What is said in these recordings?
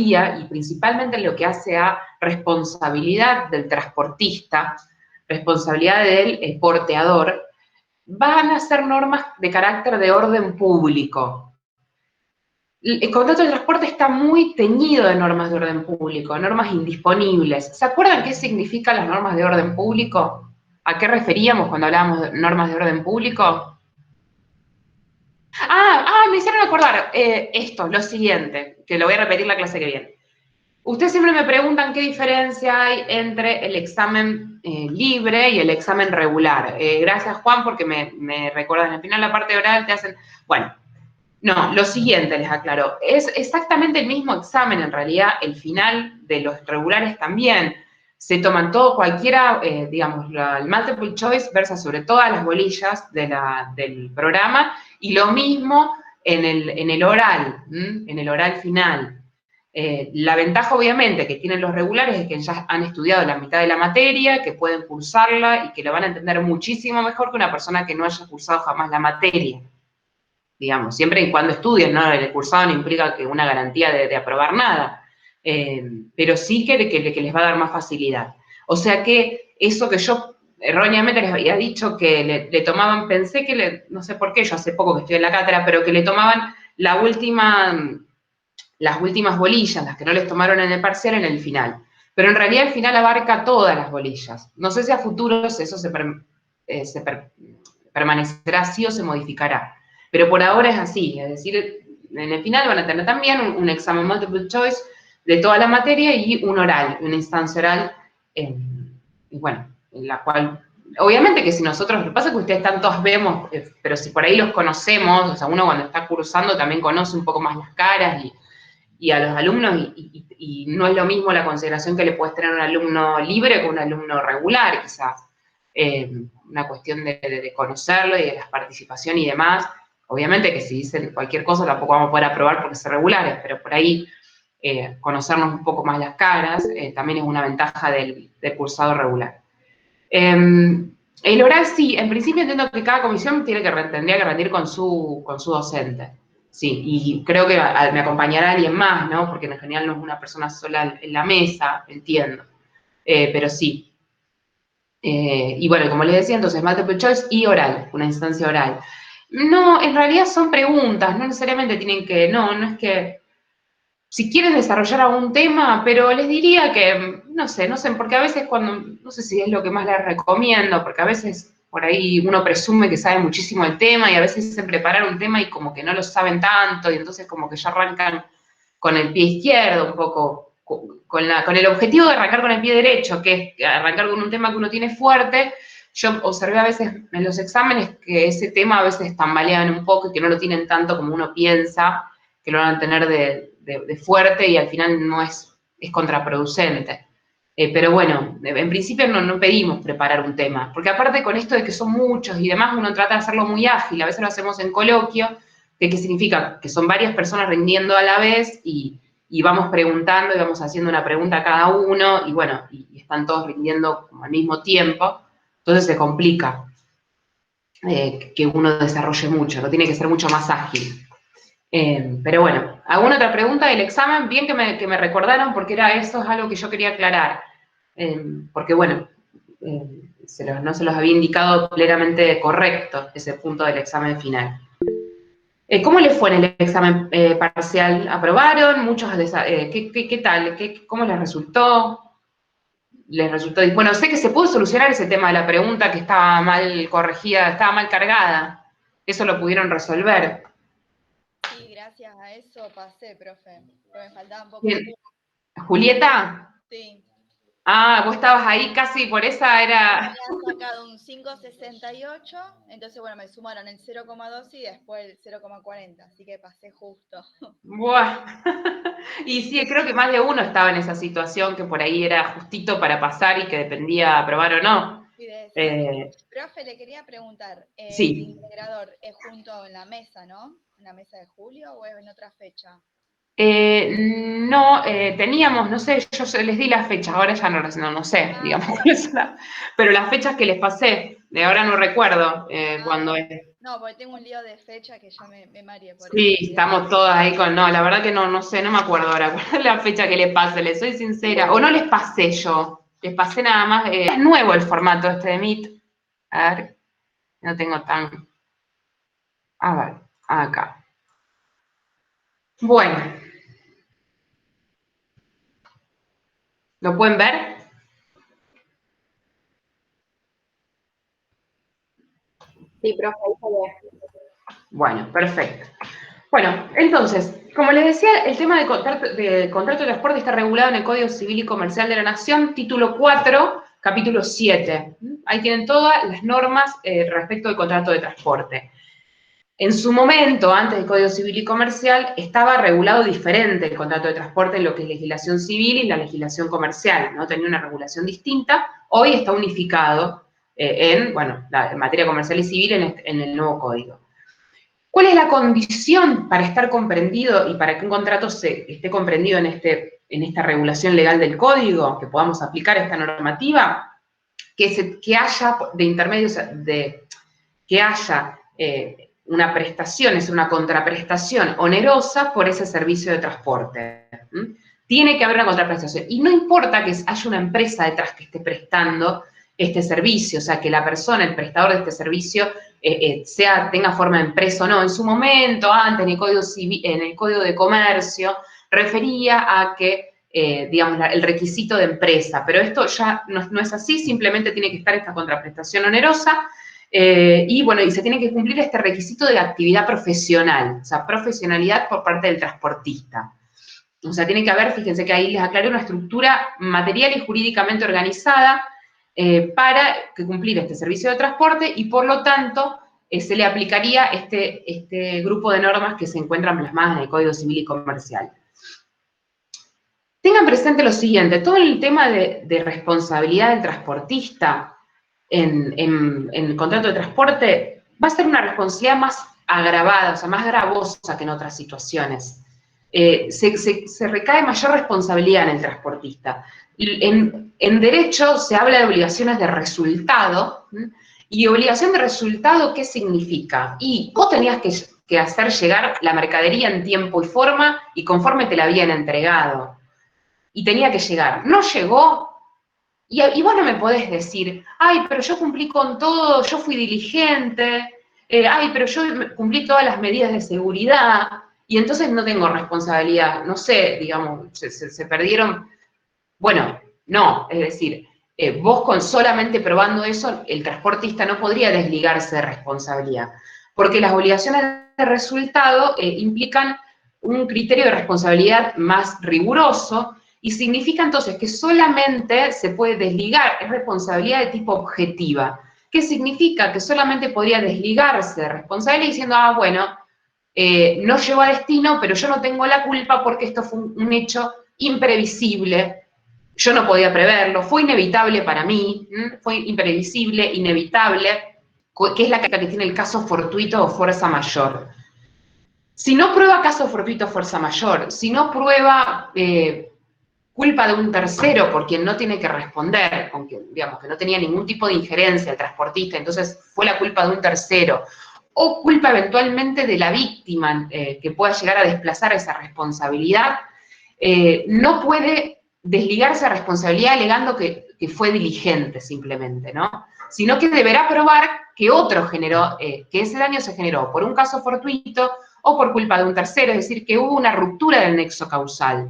teoría, y principalmente en lo que hace a responsabilidad del transportista, responsabilidad del porteador, van a ser normas de carácter de orden público. El contrato de transporte está muy teñido de normas de orden público, normas indisponibles. ¿Se acuerdan qué significan las normas de orden público? ¿A qué referíamos cuando hablábamos de normas de orden público? Me hicieron acordar esto, lo siguiente, que lo voy a repetir la clase que viene. Ustedes siempre me preguntan qué diferencia hay entre el examen libre y el examen regular. Gracias, Juan, porque me recuerdan, al final la parte oral te hacen... Bueno, no, lo siguiente les aclaro. Es exactamente el mismo examen, en realidad, el final de los regulares también. Se toman todo, cualquiera, digamos, el multiple choice versa sobre todas las bolillas del programa, y lo mismo en el oral, en el oral final. La ventaja, obviamente, que tienen los regulares es que ya han estudiado la mitad de la materia, que pueden cursarla y que lo van a entender muchísimo mejor que una persona que no haya cursado jamás la materia. Digamos, siempre y cuando estudien, ¿no? El cursado no implica que una garantía de aprobar nada, pero sí que les va a dar más facilidad. O sea que eso que yo erróneamente les había dicho que le tomaban, pensé que, no sé por qué, yo hace poco que estoy en la cátedra, pero que le tomaban las últimas bolillas, las que no les tomaron en el parcial, en el final. Pero en realidad el final abarca todas las bolillas. No sé si a futuro eso permanecerá así o se modificará. Pero por ahora es así, es decir, en el final van a tener también un examen multiple choice de toda la materia y un oral, una instancia oral, bueno, en la cual, obviamente que si nosotros, lo que pasa es que ustedes tantos vemos, pero si por ahí los conocemos, o sea, uno cuando está cursando también conoce un poco más las caras y a los alumnos, y no es lo mismo la consideración que le puedes tener a un alumno libre que un alumno regular, quizás. Una cuestión de conocerlo y de la participación y demás. Obviamente que si dicen cualquier cosa tampoco vamos a poder aprobar porque son regulares, pero por ahí conocernos un poco más las caras también es una ventaja del cursado regular. El oral sí, en principio entiendo que cada comisión tendría que rendir con su docente. Sí, y creo que me acompañará alguien más, ¿no? Porque en general no es una persona sola en la mesa, entiendo. Pero sí. Y bueno, como les decía, entonces multiple choice y oral, una instancia oral. No, en realidad son preguntas, no necesariamente tienen que, no es que, si quieren desarrollar algún tema, pero les diría que, no sé, porque a veces no sé si es lo que más les recomiendo, porque a veces por ahí uno presume que sabe muchísimo el tema y a veces dicen preparar un tema y como que no lo saben tanto y entonces como que ya arrancan con el pie izquierdo un poco, con el objetivo de arrancar con el pie derecho, que es arrancar con un tema que uno tiene fuerte. Yo observé a veces en los exámenes que ese tema a veces tambalean un poco y que no lo tienen tanto como uno piensa, que lo van a tener de fuerte y al final no es contraproducente. Pero bueno, en principio no pedimos preparar un tema, porque aparte con esto de que son muchos y demás, uno trata de hacerlo muy ágil, a veces lo hacemos en coloquio, ¿qué significa? Que son varias personas rindiendo a la vez y vamos preguntando y vamos haciendo una pregunta a cada uno y bueno, y están todos rindiendo como al mismo tiempo, entonces se complica que uno desarrolle mucho, no tiene que ser mucho más ágil. Pero bueno, ¿alguna otra pregunta del examen? Bien que me recordaron porque eso es algo que yo quería aclarar, porque bueno, no se los había indicado plenamente correcto ese punto del examen final. ¿Cómo les fue en el examen parcial? ¿Aprobaron? ¿Qué tal? ¿Cómo les resultó? Bueno, sé que se pudo solucionar ese tema de la pregunta que estaba mal corregida, estaba mal cargada. Eso lo pudieron resolver. Sí, gracias a eso pasé, profe. Pero me faltaba un poco. Bien. ¿Julieta? Sí. Vos estabas ahí casi, por esa era... Había sacado un 5,68, entonces bueno, me sumaron el 0,2 y después el 0,40, así que pasé justo. Buah. Y sí, creo que más de uno estaba en esa situación, que por ahí era justito para pasar y que dependía aprobar o no. Sí, profe, le quería preguntar, Sí. ¿el integrador es junto en la mesa, no? ¿En la mesa de julio o es en otra fecha? No, teníamos, no sé, yo les di las fechas, ahora ya no sé, digamos, pero las fechas que les pasé, de ahora no recuerdo cuándo es. No, porque tengo un lío de fecha que ya me mareé por Sí, eso. estamos todas ahí con, no, la verdad que no sé, no me acuerdo ahora cuál es la fecha que le pasé, les soy sincera, o no les pasé yo, les pasé nada más, es nuevo el formato este de Meet, a ver, no tengo tan, a ver, acá. Bueno, ¿lo pueden ver? Sí, profe, ahí se ve. Bueno, perfecto. Bueno, entonces, como les decía, el tema de contrato de transporte está regulado en el Código Civil y Comercial de la Nación, título 4, capítulo 7. Ahí tienen todas las normas respecto del contrato de transporte. En su momento, antes del Código Civil y Comercial, estaba regulado diferente el contrato de transporte en lo que es legislación civil y la legislación comercial, ¿no? Tenía una regulación distinta. Hoy está unificado en materia comercial y civil en el nuevo código. ¿Cuál es la condición para estar comprendido y para que un contrato esté comprendido en esta regulación legal del código, que podamos aplicar esta normativa? Que haya de intermedios, que haya una prestación, es una contraprestación onerosa por ese servicio de transporte. Tiene que haber una contraprestación. Y no importa que haya una empresa detrás que esté prestando este servicio, o sea, que la persona, el prestador de este servicio, tenga forma de empresa o no. En su momento, antes, en el Código de Comercio, refería a que, digamos, el requisito de empresa, pero esto ya no es así, simplemente tiene que estar esta contraprestación onerosa, y se tiene que cumplir este requisito de actividad profesional, o sea, profesionalidad por parte del transportista. O sea, tiene que haber, fíjense que ahí les aclaré, una estructura material y jurídicamente organizada para cumplir este servicio de transporte y, por lo tanto, se le aplicaría este grupo de normas que se encuentran plasmadas en el Código Civil y Comercial. Tengan presente lo siguiente, todo el tema de responsabilidad del transportista en el contrato de transporte va a ser una responsabilidad más agravada, o sea, más gravosa que en otras situaciones. Se recae mayor responsabilidad en el transportista. En derecho se habla de obligaciones de resultado, y obligación de resultado, ¿qué significa? Y vos tenías que hacer llegar la mercadería en tiempo y forma y conforme te la habían entregado. Y tenía que llegar. No llegó, y vos no me podés decir, ay, pero yo cumplí con todo, yo fui diligente, ay, pero yo cumplí todas las medidas de seguridad, y entonces no tengo responsabilidad, no sé, digamos, se perdieron. Bueno, no, es decir, vos solamente probando eso, el transportista no podría desligarse de responsabilidad, porque las obligaciones de resultado implican un criterio de responsabilidad más riguroso, y significa entonces que solamente se puede desligar, es responsabilidad de tipo objetiva. ¿Qué significa? Que solamente podría desligarse de responsabilidad diciendo, bueno, no llegó a destino, pero yo no tengo la culpa porque esto fue un hecho imprevisible, yo no podía preverlo, fue inevitable para mí, fue imprevisible, inevitable, que es la que tiene el caso fortuito o fuerza mayor. Si no prueba caso fortuito o fuerza mayor, si no prueba culpa de un tercero por quien no tiene que responder, aunque digamos que no tenía ningún tipo de injerencia el transportista, entonces fue la culpa de un tercero, o culpa eventualmente de la víctima que pueda llegar a desplazar esa responsabilidad, no puede desligarse de responsabilidad alegando que fue diligente simplemente, ¿no? Sino que deberá probar que otro generó, que ese daño se generó por un caso fortuito o por culpa de un tercero, es decir, que hubo una ruptura del nexo causal.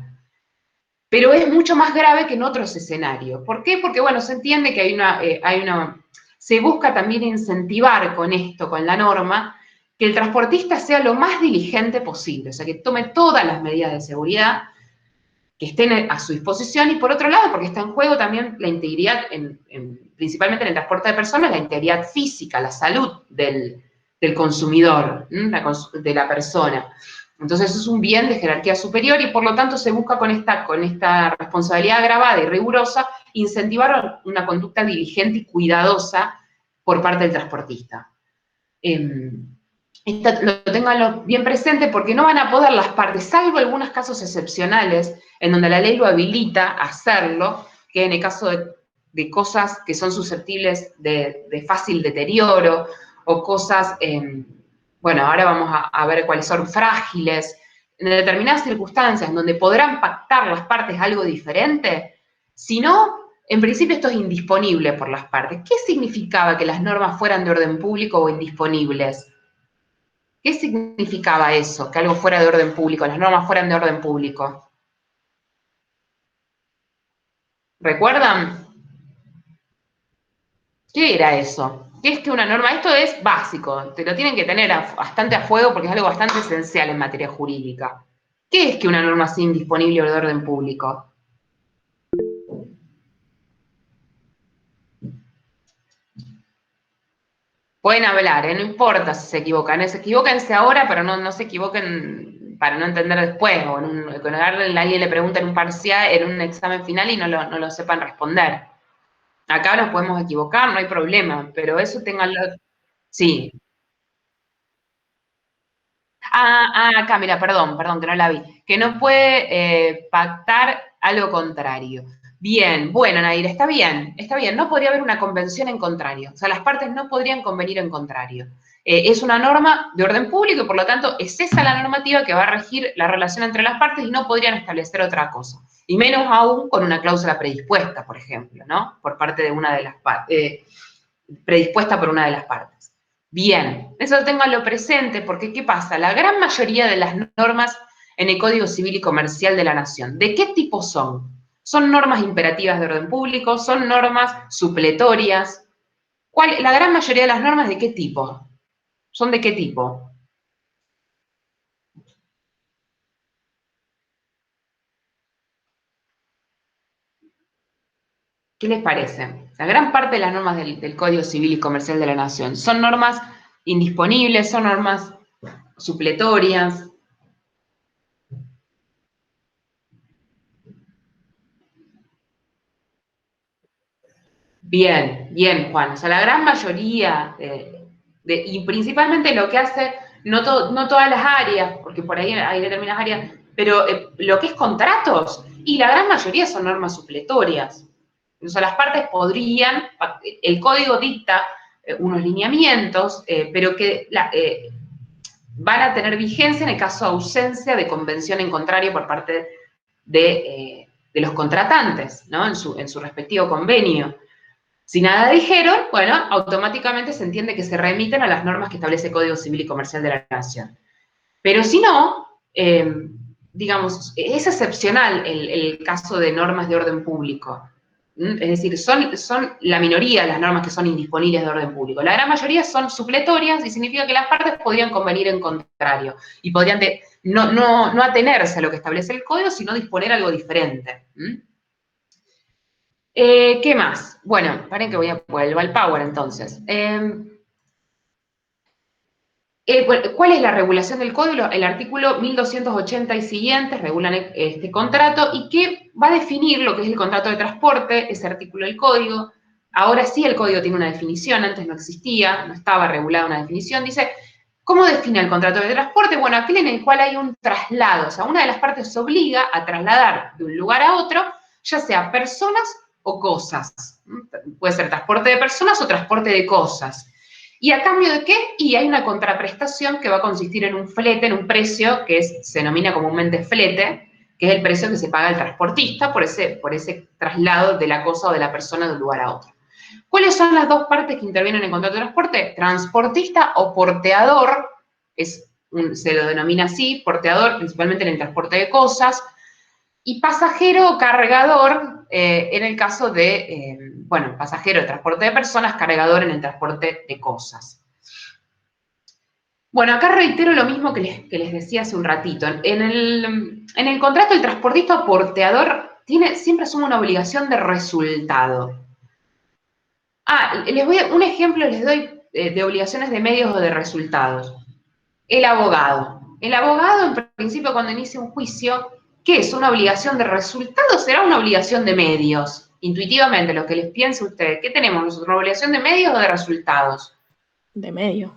Pero es mucho más grave que en otros escenarios. ¿Por qué? Porque, bueno, se entiende que se busca también incentivar con esto, con la norma, que el transportista sea lo más diligente posible, o sea, que tome todas las medidas de seguridad que estén a su disposición, y por otro lado, porque está en juego también la integridad, principalmente en el transporte de personas, la integridad física, la salud del consumidor, de la persona. Entonces es un bien de jerarquía superior y por lo tanto se busca con esta responsabilidad agravada y rigurosa incentivar una conducta diligente y cuidadosa por parte del transportista. Lo tengan bien presente porque no van a poder las partes, salvo algunos casos excepcionales en donde la ley lo habilita a hacerlo, que en el caso de cosas que son susceptibles de fácil deterioro o cosas, bueno, ahora vamos a ver cuáles son frágiles, en determinadas circunstancias en donde podrán pactar las partes algo diferente, si no, en principio esto es indisponible por las partes. ¿Qué significaba que las normas fueran de orden público o indisponibles? ¿Qué significaba eso, que algo fuera de orden público, las normas fueran de orden público? ¿Recuerdan? ¿Qué era eso? ¿Qué es que una norma? Esto es básico, te lo tienen que tener bastante a fuego porque es algo bastante esencial en materia jurídica. ¿Qué es que una norma sea indisponible o de orden público? Pueden hablar, no importa si se equivocan, equivóquense ahora, pero no se equivoquen para no entender después, o cuando alguien le pregunta en un parcial, en un examen final y no lo sepan responder. Acá nos podemos equivocar, no hay problema, pero eso ténganlo. Sí. Acá, mira, perdón, que no la vi. Que no puede pactar algo contrario. Bien, bueno, Nair, está bien. No podría haber una convención en contrario. O sea, las partes no podrían convenir en contrario. Es una norma de orden público y, por lo tanto, es esa la normativa que va a regir la relación entre las partes y no podrían establecer otra cosa. Y menos aún con una cláusula predispuesta, por ejemplo, ¿no? Por parte de una de las partes, predispuesta por una de las partes. Bien, eso ténganlo presente porque ¿qué pasa? La gran mayoría de las normas en el Código Civil y Comercial de la Nación, ¿de qué tipo son? ¿Son normas imperativas de orden público? ¿Son normas supletorias? La gran mayoría de las normas de qué tipo? ¿Son de qué tipo? ¿Qué les parece? La gran parte de las normas del Código Civil y Comercial de la Nación, ¿son normas indisponibles? ¿Son normas supletorias? Bien, bien, Juan. O sea, la gran mayoría, y principalmente lo que hace, no todas las áreas, porque por ahí hay determinadas áreas, pero lo que es contratos, y la gran mayoría son normas supletorias. O sea, las partes podrían, el código dicta unos lineamientos, pero que van a tener vigencia en el caso de ausencia de convención en contrario por parte de los contratantes, ¿no? En su respectivo convenio. Si nada dijeron, bueno, automáticamente se entiende que se remiten a las normas que establece el Código Civil y Comercial de la Nación. Pero si no, digamos, es excepcional el caso de normas de orden público. Es decir, son la minoría de las normas que son indisponibles de orden público. La gran mayoría son supletorias y significa que las partes podrían convenir en contrario y podrían no atenerse a lo que establece el código, sino disponer algo diferente. ¿Qué más? Bueno, paren que vuelvo al Power entonces. ¿Cuál es la regulación del código? El artículo 1280 y siguientes regulan este contrato y que va a definir lo que es el contrato de transporte, ese artículo del código. Ahora sí el código tiene una definición, antes no existía, no estaba regulada una definición. Dice, ¿cómo define el contrato de transporte? Bueno, aquel en el cual hay un traslado, o sea, una de las partes se obliga a trasladar de un lugar a otro, ya sea personas o cosas. Puede ser transporte de personas o transporte de cosas. ¿Y a cambio de qué? Y hay una contraprestación que va a consistir en un flete, en un precio que se denomina comúnmente flete, que es el precio que se paga el transportista por ese traslado de la cosa o de la persona de un lugar a otro. ¿Cuáles son las dos partes que intervienen en el contrato de transporte? Transportista o porteador, se lo denomina así, porteador principalmente en el transporte de cosas, y pasajero o cargador en el caso de, bueno, pasajero de transporte de personas, cargador en el transporte de cosas. Bueno, acá reitero lo mismo que les decía hace un ratito. En el contrato el transportista o porteador siempre asume una obligación de resultado. Un ejemplo les doy de obligaciones de medios o de resultados. El abogado. El abogado, en principio, cuando inicia un juicio, ¿qué es? ¿Una obligación de resultados? ¿Será una obligación de medios? Intuitivamente, lo que les piense ustedes. ¿Qué tenemos nosotros? ¿Una obligación de medios o de resultados? De medio.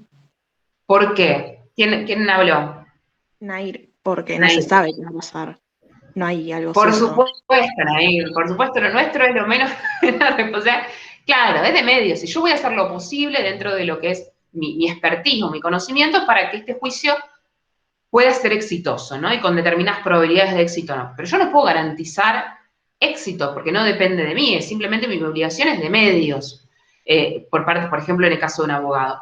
¿Por qué? ¿Quién habló? Nair, porque no Nair. se sabe qué va a pasar. No hay algo Por cierto. supuesto, Nair. Por supuesto, lo nuestro es lo menos... o sea, claro, es de medios. Si yo voy a hacer lo posible dentro de lo que es mi expertise o mi conocimiento para que este juicio pueda ser exitoso, ¿no? Y con determinadas probabilidades de éxito no. Pero yo no puedo garantizar éxito, porque no depende de mí, es simplemente mi obligación es de medios, por parte, por ejemplo, en el caso de un abogado.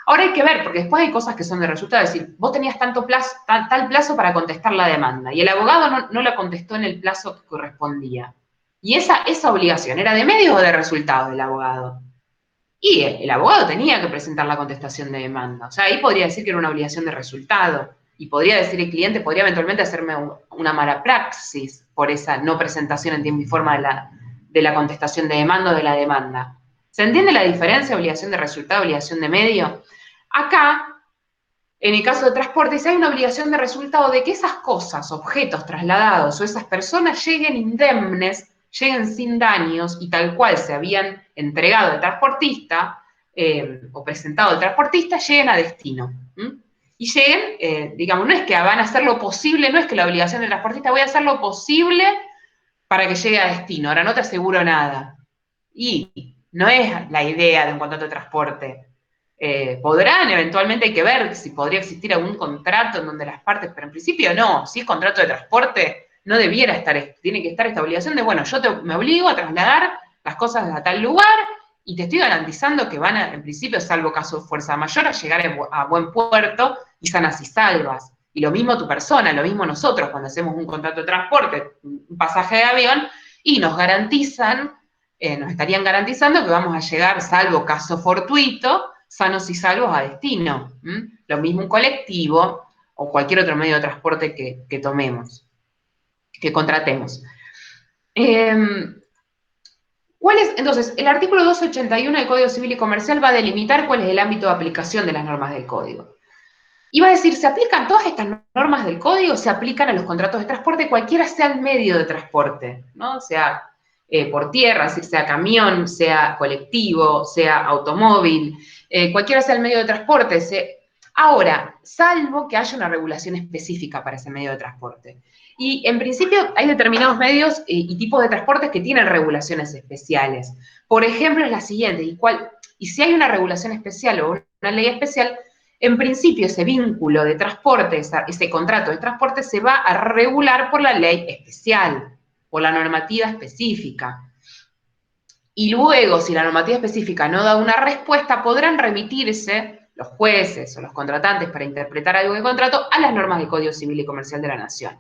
Ahora hay que ver, porque después hay cosas que son de resultado, es decir, vos tenías tal plazo para contestar la demanda, y el abogado no la contestó en el plazo que correspondía. Y esa obligación, ¿era de medios o de resultados del abogado? Y el abogado tenía que presentar la contestación de demanda. O sea, ahí podría decir que era una obligación de resultado. Y podría decir el cliente, podría eventualmente hacerme una mala praxis por esa no presentación en tiempo y forma de la contestación de demanda o de la demanda. ¿Se entiende la diferencia? Obligación de resultado, obligación de medio. Acá, en el caso de transporte, si hay una obligación de resultado de que esas cosas, objetos trasladados o esas personas lleguen indemnes, lleguen sin daños y tal cual se habían entregado al transportista o presentado al transportista, lleguen a destino. Y lleguen, digamos, no es que van a hacer lo posible, no es que la obligación del transportista voy a hacer lo posible para que llegue a destino, ahora no te aseguro nada. Y no es la idea de un contrato de transporte. Podrán, eventualmente hay que ver si podría existir algún contrato en donde las partes, pero en principio no, si es contrato de transporte, no debiera estar, tiene que estar esta obligación de, bueno, yo me obligo a trasladar las cosas a tal lugar y te estoy garantizando que van a, en principio, salvo caso de fuerza mayor, a llegar a buen puerto y sanas y salvas. Y lo mismo tu persona, lo mismo nosotros cuando hacemos un contrato de transporte, un pasaje de avión, y nos garantizan, nos estarían garantizando que vamos a llegar, salvo caso fortuito, sanos y salvos a destino. Lo mismo un colectivo o cualquier otro medio de transporte que tomemos, que contratemos. Entonces, el artículo 281 del Código Civil y Comercial va a delimitar cuál es el ámbito de aplicación de las normas del Código. Y va a decir, ¿se aplican todas estas normas del Código? Se aplican a los contratos de transporte, cualquiera sea el medio de transporte, ¿no? Sea por tierra, sea camión, sea colectivo, sea automóvil, cualquiera sea el medio de transporte. Ahora, salvo que haya una regulación específica para ese medio de transporte. Y en principio hay determinados medios y tipos de transportes que tienen regulaciones especiales. Por ejemplo, es la siguiente, y si hay una regulación especial o una ley especial, en principio ese vínculo de transporte, ese contrato de transporte se va a regular por la ley especial, por la normativa específica. Y luego, si la normativa específica no da una respuesta, podrán remitirse los jueces o los contratantes para interpretar algo de contrato a las normas del Código Civil y Comercial de la Nación.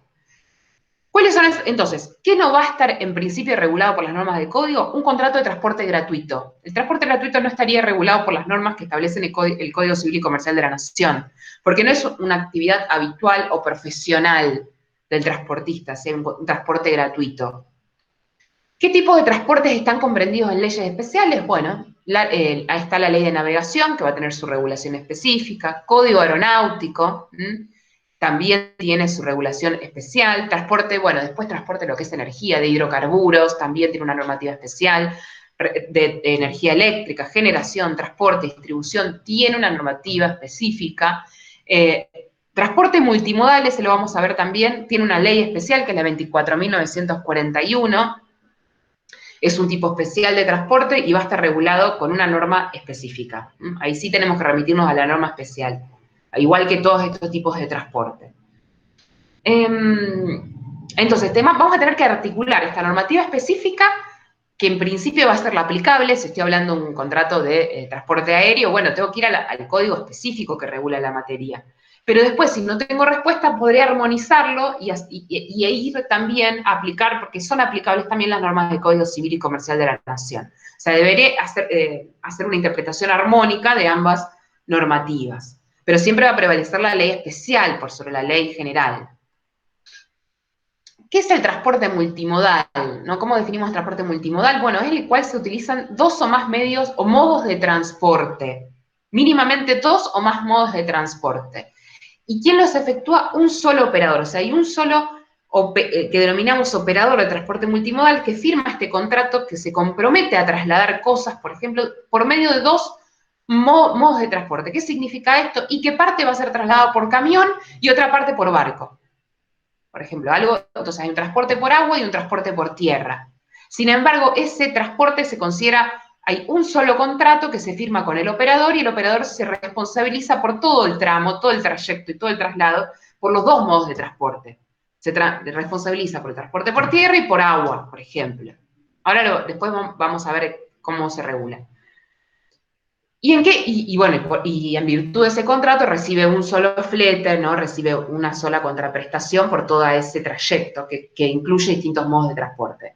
¿Cuáles son, entonces, qué no va a estar en principio regulado por las normas del Código? Un contrato de transporte gratuito. El transporte gratuito no estaría regulado por las normas que establecen el Código Civil y Comercial de la Nación, porque no es una actividad habitual o profesional del transportista, sea un transporte gratuito. ¿Qué tipos de transportes están comprendidos en leyes especiales? Bueno, ahí está la Ley de Navegación, que va a tener su regulación específica, Código Aeronáutico, también tiene su regulación especial, transporte, bueno, después transporte lo que es energía, de hidrocarburos, también tiene una normativa especial, de energía eléctrica, generación, transporte, distribución, tiene una normativa específica. Transporte multimodal, ese lo vamos a ver también, tiene una ley especial que es la 24.941, es un tipo especial de transporte y va a estar regulado con una norma específica. Ahí sí tenemos que remitirnos a la norma especial, igual que todos estos tipos de transporte. Entonces, vamos a tener que articular esta normativa específica, que en principio va a ser la aplicable, si estoy hablando de un contrato de transporte aéreo, bueno, tengo que ir al código específico que regula la materia. Pero después, si no tengo respuesta, podré armonizarlo y ir también a aplicar, porque son aplicables también las normas del Código Civil y Comercial de la Nación. O sea, deberé hacer una interpretación armónica de ambas normativas. Pero siempre va a prevalecer la ley especial por sobre la ley general. ¿Qué es el transporte multimodal? ¿No? ¿Cómo definimos transporte multimodal? Bueno, es el cual se utilizan dos o más medios o modos de transporte. Mínimamente dos o más modos de transporte. ¿Y quién los efectúa? Un solo operador. O sea, hay un solo que denominamos operador de transporte multimodal que firma este contrato que se compromete a trasladar cosas, por ejemplo, por medio de dos modos de transporte. ¿Qué significa esto? Y qué parte va a ser trasladada por camión y otra parte por barco. Por ejemplo, entonces hay un transporte por agua y un transporte por tierra. Sin embargo, ese transporte se considera hay un solo contrato que se firma con el operador y el operador se responsabiliza por todo el tramo, todo el trayecto y todo el traslado por los dos modos de transporte. Se responsabiliza por el transporte por tierra y por agua, por ejemplo. Ahora después vamos a ver cómo se regula. Y en virtud de ese contrato recibe un solo flete, ¿no? Recibe una sola contraprestación por todo ese trayecto que incluye distintos modos de transporte.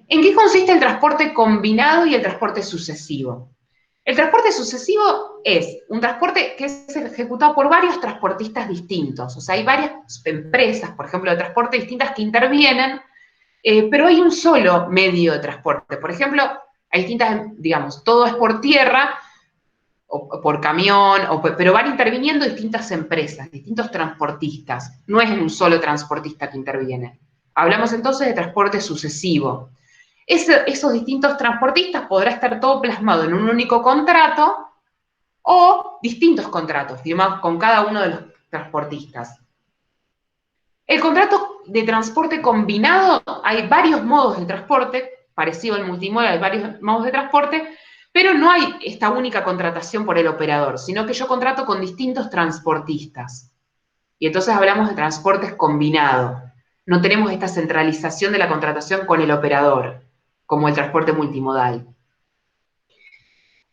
¿En qué consiste el transporte combinado y el transporte sucesivo? El transporte sucesivo es un transporte que es ejecutado por varios transportistas distintos. O sea, hay varias empresas, por ejemplo, de transporte distintas que intervienen, pero hay un solo medio de transporte. Por ejemplo, hay distintas, digamos, todo es por tierra, o por camión, pero van interviniendo distintas empresas, distintos transportistas. No es un solo transportista que interviene. Hablamos entonces de transporte sucesivo. Esos distintos transportistas podrá estar todo plasmado en un único contrato o distintos contratos firmados con cada uno de los transportistas. El contrato de transporte combinado, hay varios modos de transporte, parecido al multimodal, hay varios modos de transporte, pero no hay esta única contratación por el operador, sino que yo contrato con distintos transportistas. Y entonces hablamos de transportes combinados. No tenemos esta centralización de la contratación con el operador, como el transporte multimodal.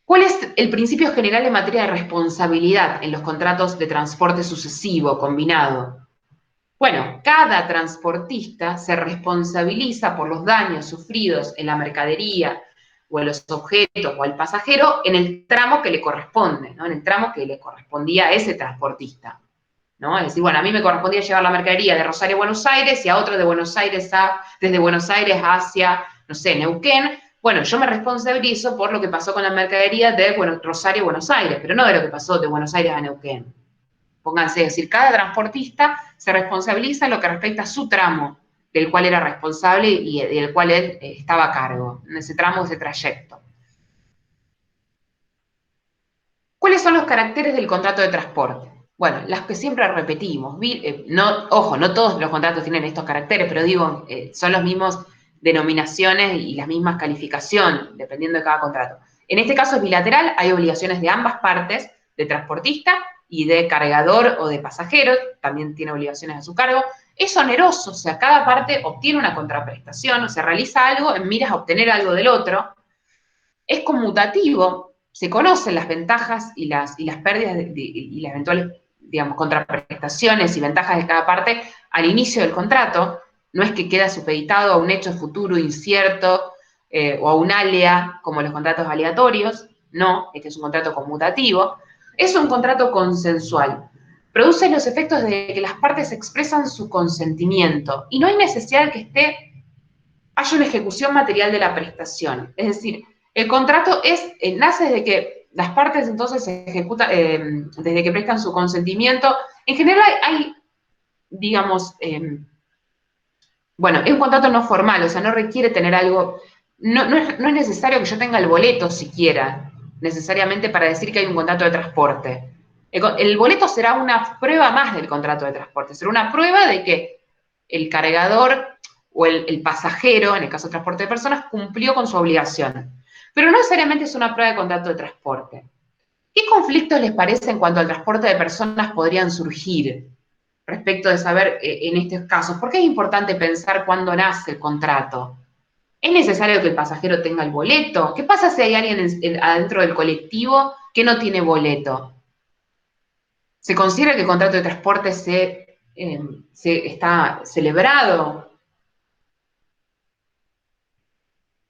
¿Cuál es el principio general en materia de responsabilidad en los contratos de transporte sucesivo, combinado? Bueno, cada transportista se responsabiliza por los daños sufridos en la mercadería o en los objetos o al pasajero en el tramo que le corresponde, ¿no? En el tramo que le correspondía a ese transportista, ¿no? Es decir, bueno, a mí me correspondía llevar la mercadería de Rosario a Buenos Aires y a otro de Buenos Aires desde Buenos Aires hacia, no sé, Neuquén. Bueno, yo me responsabilizo por lo que pasó con la mercadería de Rosario a Buenos Aires, pero no de lo que pasó de Buenos Aires a Neuquén. Pónganse, es decir, cada transportista se responsabiliza en lo que respecta a su tramo, del cual era responsable y del cual él estaba a cargo, en ese tramo, ese trayecto. ¿Cuáles son los caracteres del contrato de transporte? Bueno, las que siempre repetimos. Ojo, no todos los contratos tienen estos caracteres, pero digo, son las mismas denominaciones y las mismas calificaciones, dependiendo de cada contrato. En este caso es bilateral, hay obligaciones de ambas partes, de transportista y de cargador o de pasajero, también tiene obligaciones a su cargo. Es oneroso, o sea, cada parte obtiene una contraprestación, o sea, realiza algo en miras a obtener algo del otro. Es conmutativo, se conocen las ventajas y las pérdidas y las eventuales, digamos, contraprestaciones y ventajas de cada parte al inicio del contrato. No es que queda supeditado a un hecho futuro incierto o a un alea, como los contratos aleatorios. No, este es un contrato conmutativo. Es un contrato consensual. Produce los efectos de que las partes expresan su consentimiento y no hay necesidad de que haya una ejecución material de la prestación. Es decir, el contrato nace desde que las partes entonces se ejecutan, desde que prestan su consentimiento. En general hay digamos, bueno, es un contrato no formal, o sea, no requiere tener algo, no es necesario que yo tenga el boleto siquiera, necesariamente para decir que hay un contrato de transporte. El boleto será una prueba más del contrato de transporte, será una prueba de que el cargador o el pasajero, en el caso de transporte de personas, cumplió con su obligación. Pero no necesariamente es una prueba de contrato de transporte. ¿Qué conflictos les parece en cuanto al transporte de personas podrían surgir respecto de saber en estos casos? ¿Por qué es importante pensar cuándo nace el contrato? ¿Es necesario que el pasajero tenga el boleto? ¿Qué pasa si hay alguien adentro del colectivo que no tiene boleto? ¿Se considera que el contrato de transporte se está celebrado?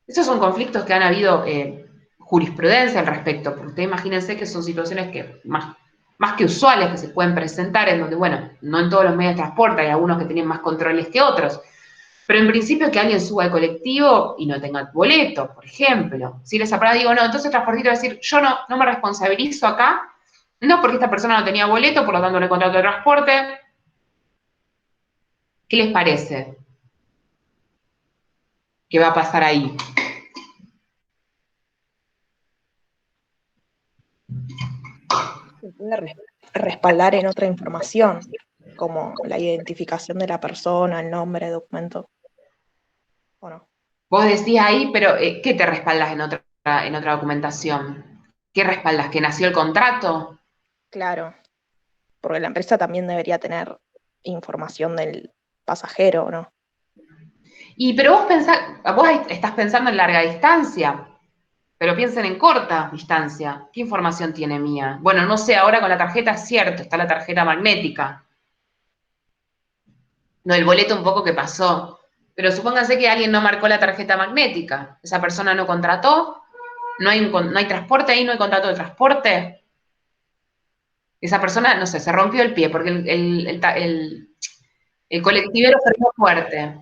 Esos son conflictos que han habido jurisprudencia al respecto, porque ustedes imagínense que son situaciones que más que usuales que se pueden presentar, en donde, bueno, no en todos los medios de transporte, hay algunos que tienen más controles que otros, pero en principio que alguien suba al colectivo y no tenga boleto, por ejemplo. Si les aparada digo, no, entonces el transportista va a decir, yo no me responsabilizo acá, no porque esta persona no tenía boleto, por lo tanto no hay contrato de transporte. ¿Qué les parece? ¿Qué va a pasar ahí? Se puede respaldar en otra información, como la identificación de la persona, el nombre, documento. ¿O no? Vos decís ahí, pero ¿qué te respaldas en otra en otra documentación. ¿Qué respaldas? ¿Que nació el contrato? Claro, porque la empresa también debería tener información del pasajero, ¿no? Pero vos estás pensando en larga distancia, pero piensen en corta distancia. ¿Qué información tiene mía? Bueno, no sé, ahora con la tarjeta es cierto, está la tarjeta magnética. No, el boleto un poco que pasó. Pero supónganse que alguien no marcó la tarjeta magnética. Esa persona no contrató, no hay transporte ahí, no hay contrato de transporte. Esa persona, no sé, se rompió el pie porque el colectivero frenó fuerte.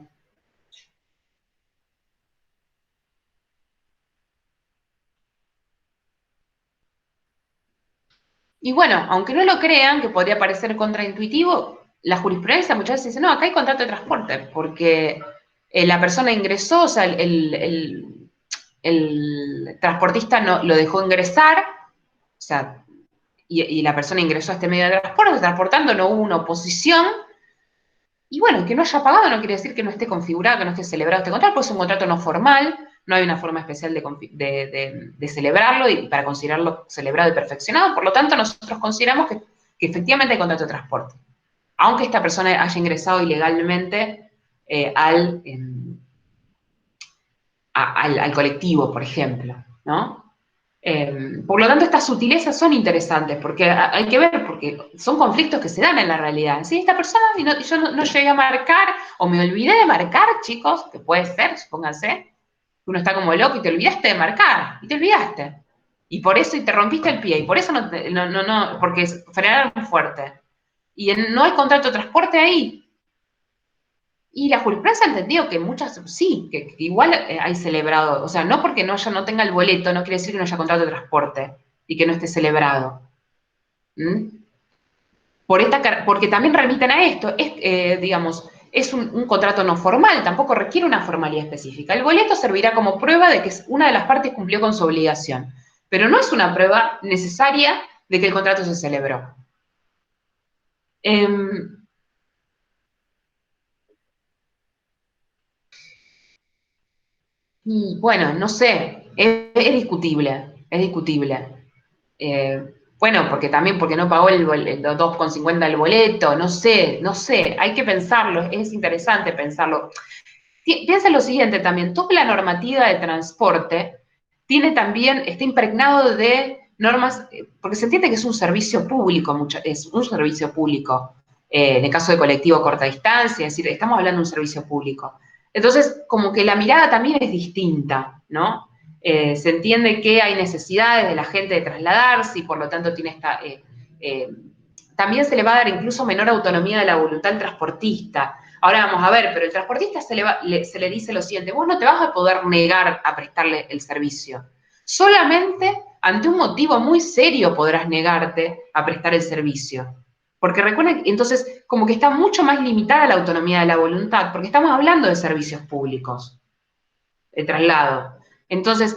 Y bueno, aunque no lo crean, que podría parecer contraintuitivo, la jurisprudencia muchas veces dice, no, acá hay contrato de transporte, porque la persona ingresó, o sea, el transportista no, lo dejó ingresar, o sea, y la persona ingresó a este medio de transporte, transportando, no hubo una oposición, y bueno, que no haya pagado no quiere decir que no esté configurado, que no esté celebrado este contrato, porque es un contrato no formal, no hay una forma especial de celebrarlo y para considerarlo celebrado y perfeccionado, por lo tanto nosotros consideramos que efectivamente hay contrato de transporte, aunque esta persona haya ingresado ilegalmente al colectivo, por ejemplo, ¿no? Por lo tanto, estas sutilezas son interesantes, porque hay que ver, porque son conflictos que se dan en la realidad. Si esta persona, yo no llegué a marcar, o me olvidé de marcar, chicos, que puede ser, supónganse, uno está como loco y te olvidaste de marcar, y te olvidaste. Y por eso y te rompiste el pie, y por eso porque frenaron fuerte. Y no hay contrato de transporte ahí. Y la jurisprudencia ha entendido que muchas, sí, que igual hay celebrado, o sea, no porque no tenga el boleto, no quiere decir que no haya contrato de transporte y que no esté celebrado. ¿Mm? Porque también remiten a esto, digamos, es un contrato no formal, tampoco requiere una formalidad específica. El boleto servirá como prueba de que una de las partes cumplió con su obligación, pero no es una prueba necesaria de que el contrato se celebró. Y bueno, no sé, es discutible, es discutible. Eh, bueno, porque no pagó el 2,50 el boleto, no sé, hay que pensarlo, es interesante pensarlo. Piensa lo siguiente también, toda la normativa de transporte está impregnado de normas, porque se entiende que es un servicio público, es un servicio público, en el caso de colectivo corta distancia, es decir, estamos hablando de un servicio público. Entonces, como que la mirada también es distinta, ¿no? Se entiende que hay necesidades de la gente de trasladarse y por lo tanto también se le va a dar incluso menor autonomía de la voluntad al transportista. Ahora vamos a ver, pero el transportista se le dice lo siguiente, vos no te vas a poder negar a prestarle el servicio. Solamente ante un motivo muy serio podrás negarte a prestar el servicio. Porque recuerden, entonces, como que está mucho más limitada la autonomía de la voluntad, porque estamos hablando de servicios públicos, el traslado. Entonces,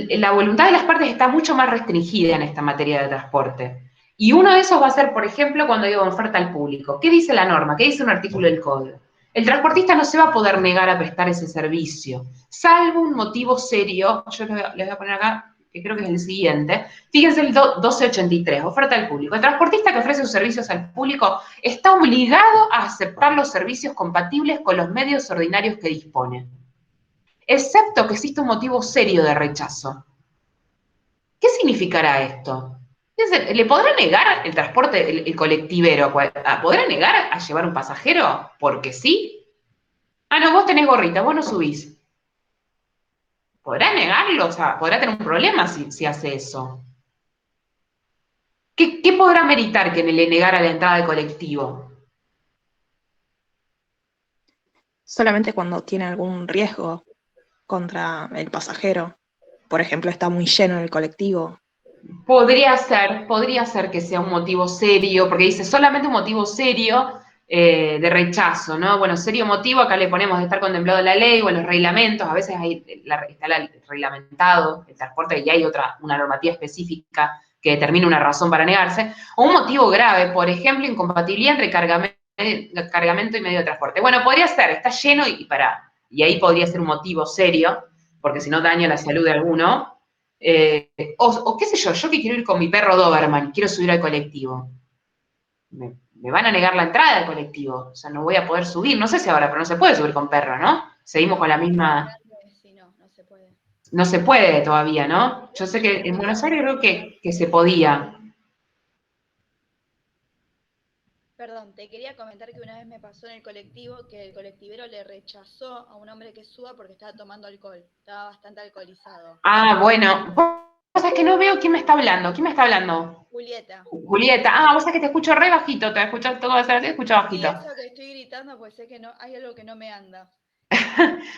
la voluntad de las partes está mucho más restringida en esta materia de transporte. Y uno de esos va a ser, por ejemplo, cuando digo oferta al público. ¿Qué dice la norma? ¿Qué dice un artículo del código? El transportista no se va a poder negar a prestar ese servicio, salvo un motivo serio. Yo les voy a poner acá, que creo que es el siguiente. Fíjense el 1283, oferta al público. El transportista que ofrece sus servicios al público está obligado a aceptar los servicios compatibles con los medios ordinarios que dispone, excepto que existe un motivo serio de rechazo. ¿Qué significará esto? ¿Le podrá negar el transporte, el colectivero? ¿Podrá negar a llevar un pasajero? Porque sí. Ah, no, vos tenés gorrita, vos no subís. ¿Podrá negarlo? O sea, podrá tener un problema si hace eso. ¿Qué podrá meritar que le negara la entrada al colectivo? Solamente cuando tiene algún riesgo contra el pasajero. Por ejemplo, está muy lleno el colectivo. Podría ser que sea un motivo serio, porque dice solamente un motivo serio de rechazo, ¿no? Bueno, serio motivo, acá le ponemos de estar contemplado en la ley o en los reglamentos, a veces está reglamentado el transporte y hay una normativa específica que determina una razón para negarse, o un motivo grave, por ejemplo, incompatibilidad entre cargamento y medio de transporte. Bueno, podría ser, está lleno y ahí podría ser un motivo serio, porque si no daña la salud de alguno. O qué sé yo que quiero ir con mi perro Doberman, quiero subir al colectivo. Me van a negar la entrada al colectivo, o sea, no voy a poder subir, no sé si ahora, pero no se puede subir con perro, ¿no? Seguimos con la misma... Sí, no se puede. No se puede todavía, ¿no? Yo sé que en Buenos Aires creo que se podía. Perdón, te quería comentar que una vez me pasó en el colectivo que el colectivero le rechazó a un hombre que suba porque estaba tomando alcohol, estaba bastante alcoholizado. Ah, bueno, vos sabés que no veo quién me está hablando. ¿Quién me está hablando? Julieta. Julieta. Ah, vos sabés que te escucho re bajito, te escucho todo así, te escucho Y bajito. eso que estoy gritando, pues sé que no, hay algo que no me anda.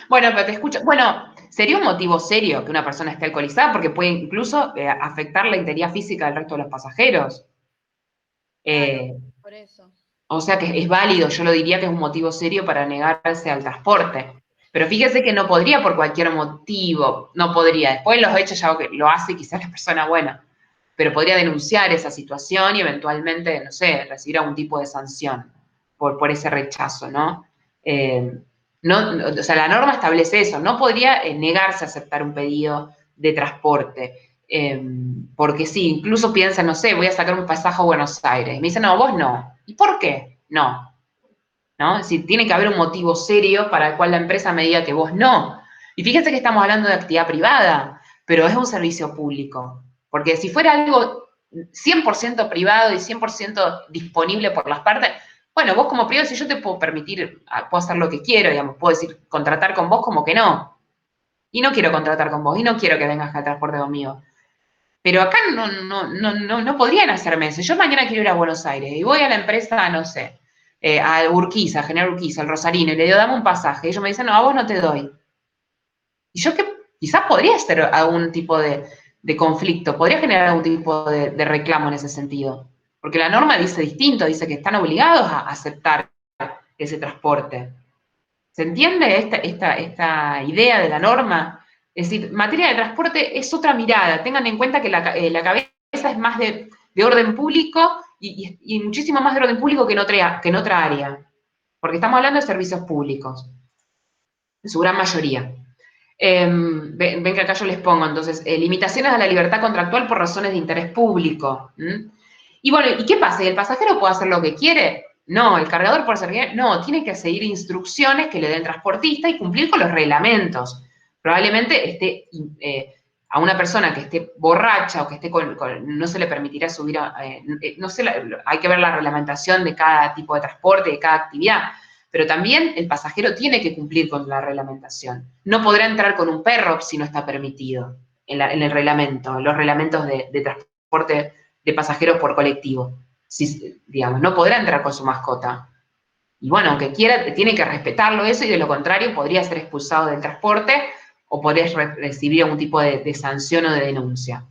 Bueno, pero te escucho. Bueno, sería un motivo serio que una persona esté alcoholizada porque puede incluso afectar la integridad física del resto de los pasajeros. Claro, Eh, por eso. O sea que es válido, yo lo diría que es un motivo serio para negarse al transporte. Pero fíjese que no podría por cualquier motivo, no podría. Después los hechos ya lo hace quizás la persona buena, pero podría denunciar esa situación y eventualmente, no sé, recibir algún tipo de sanción por ese rechazo, ¿no? O sea, la norma establece eso, no podría negarse a aceptar un pedido de transporte. Porque sí, incluso piensa, no sé, voy a sacar un pasaje a Buenos Aires. Y me dice, no, vos no. ¿Y por qué? No. ¿No? Es decir, tiene que haber un motivo serio para el cual la empresa me diga que vos no. Y fíjense que estamos hablando de actividad privada, pero es un servicio público. Porque si fuera algo 100% privado y 100% disponible por las partes, bueno, vos como privado, si yo te puedo permitir, puedo hacer lo que quiero, digamos, puedo decir, contratar con vos como que no. Y no quiero contratar con vos, y no quiero que vengas al transporte conmigo. Pero acá no podrían hacerme eso. Yo mañana quiero ir a Buenos Aires y voy a la empresa, no sé, a Urquiza, General Urquiza, al Rosarino, y le digo, dame un pasaje. Y ellos me dicen, no, a vos no te doy. Y yo que quizás podría ser algún tipo de conflicto, podría generar algún tipo de reclamo en ese sentido. Porque la norma dice distinto, dice que están obligados a aceptar ese transporte. ¿Se entiende esta idea de la norma? Es decir, materia de transporte es otra mirada. Tengan en cuenta que la cabeza es más de orden público y muchísimo más de orden público que en otra área. Porque estamos hablando de servicios públicos, en su gran mayoría. Ven que acá yo les pongo, entonces, limitaciones a la libertad contractual por razones de interés público. Y bueno, ¿y qué pasa? ¿El pasajero puede hacer lo que quiere? No, el cargador puede hacer lo que quiere. No, tiene que seguir instrucciones que le dé el transportista y cumplir con los reglamentos. Probablemente a una persona que esté borracha o que esté no se le permitirá subir no sé, hay que ver la reglamentación de cada tipo de transporte, de cada actividad. Pero también el pasajero tiene que cumplir con la reglamentación. No podrá entrar con un perro si no está permitido en el reglamento, los reglamentos de transporte de pasajeros por colectivo. Si, digamos, no podrá entrar con su mascota. Y bueno, aunque quiera, tiene que respetarlo eso y de lo contrario podría ser expulsado del transporte o podría recibir algún tipo de sanción o de denuncia.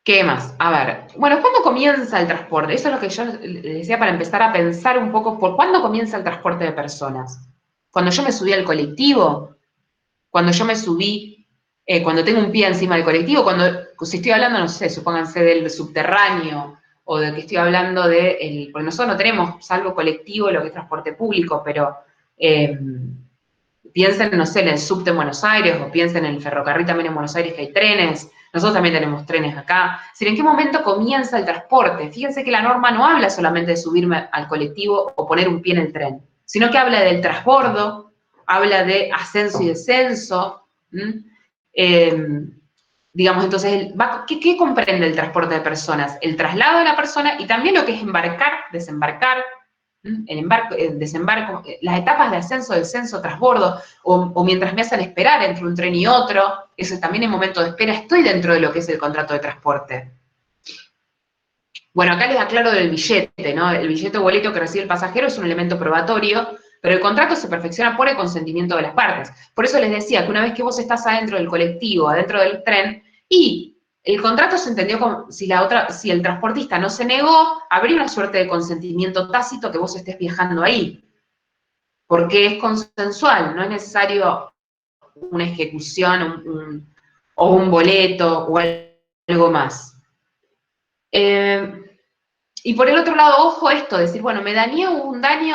¿Qué más? A ver, bueno, ¿cuándo comienza el transporte? Eso es lo que yo les decía para empezar a pensar un poco por cuándo comienza el transporte de personas. Cuando yo me subí al colectivo, cuando yo me subí, cuando tengo un pie encima del colectivo, si estoy hablando, no sé, supónganse del subterráneo o de que estoy hablando porque nosotros no tenemos, salvo colectivo, lo que es transporte público, pero piensen, no sé, en el subte en Buenos Aires o piensen en el ferrocarril también en Buenos Aires que hay trenes. Nosotros también tenemos trenes acá. Es decir, ¿en qué momento comienza el transporte? Fíjense que la norma no habla solamente de subirme al colectivo o poner un pie en el tren, sino que habla del transbordo, habla de ascenso y descenso. Digamos, entonces, ¿qué comprende el transporte de personas? El traslado de la persona y también lo que es embarcar, desembarcar, el desembarco, las etapas de ascenso, descenso, transbordo, o mientras me hacen esperar entre un tren y otro, eso también en momento de espera, estoy dentro de lo que es el contrato de transporte. Bueno, acá les aclaro del billete, ¿no? El billete o boleto que recibe el pasajero es un elemento probatorio, pero el contrato se perfecciona por el consentimiento de las partes. Por eso les decía que una vez que vos estás adentro del colectivo, adentro del tren, y el contrato se entendió como si el transportista no se negó, habría una suerte de consentimiento tácito que vos estés viajando ahí. Porque es consensual, no es necesario una ejecución o un boleto o algo más. Y por el otro lado, ojo esto, decir, bueno, me dañé un daño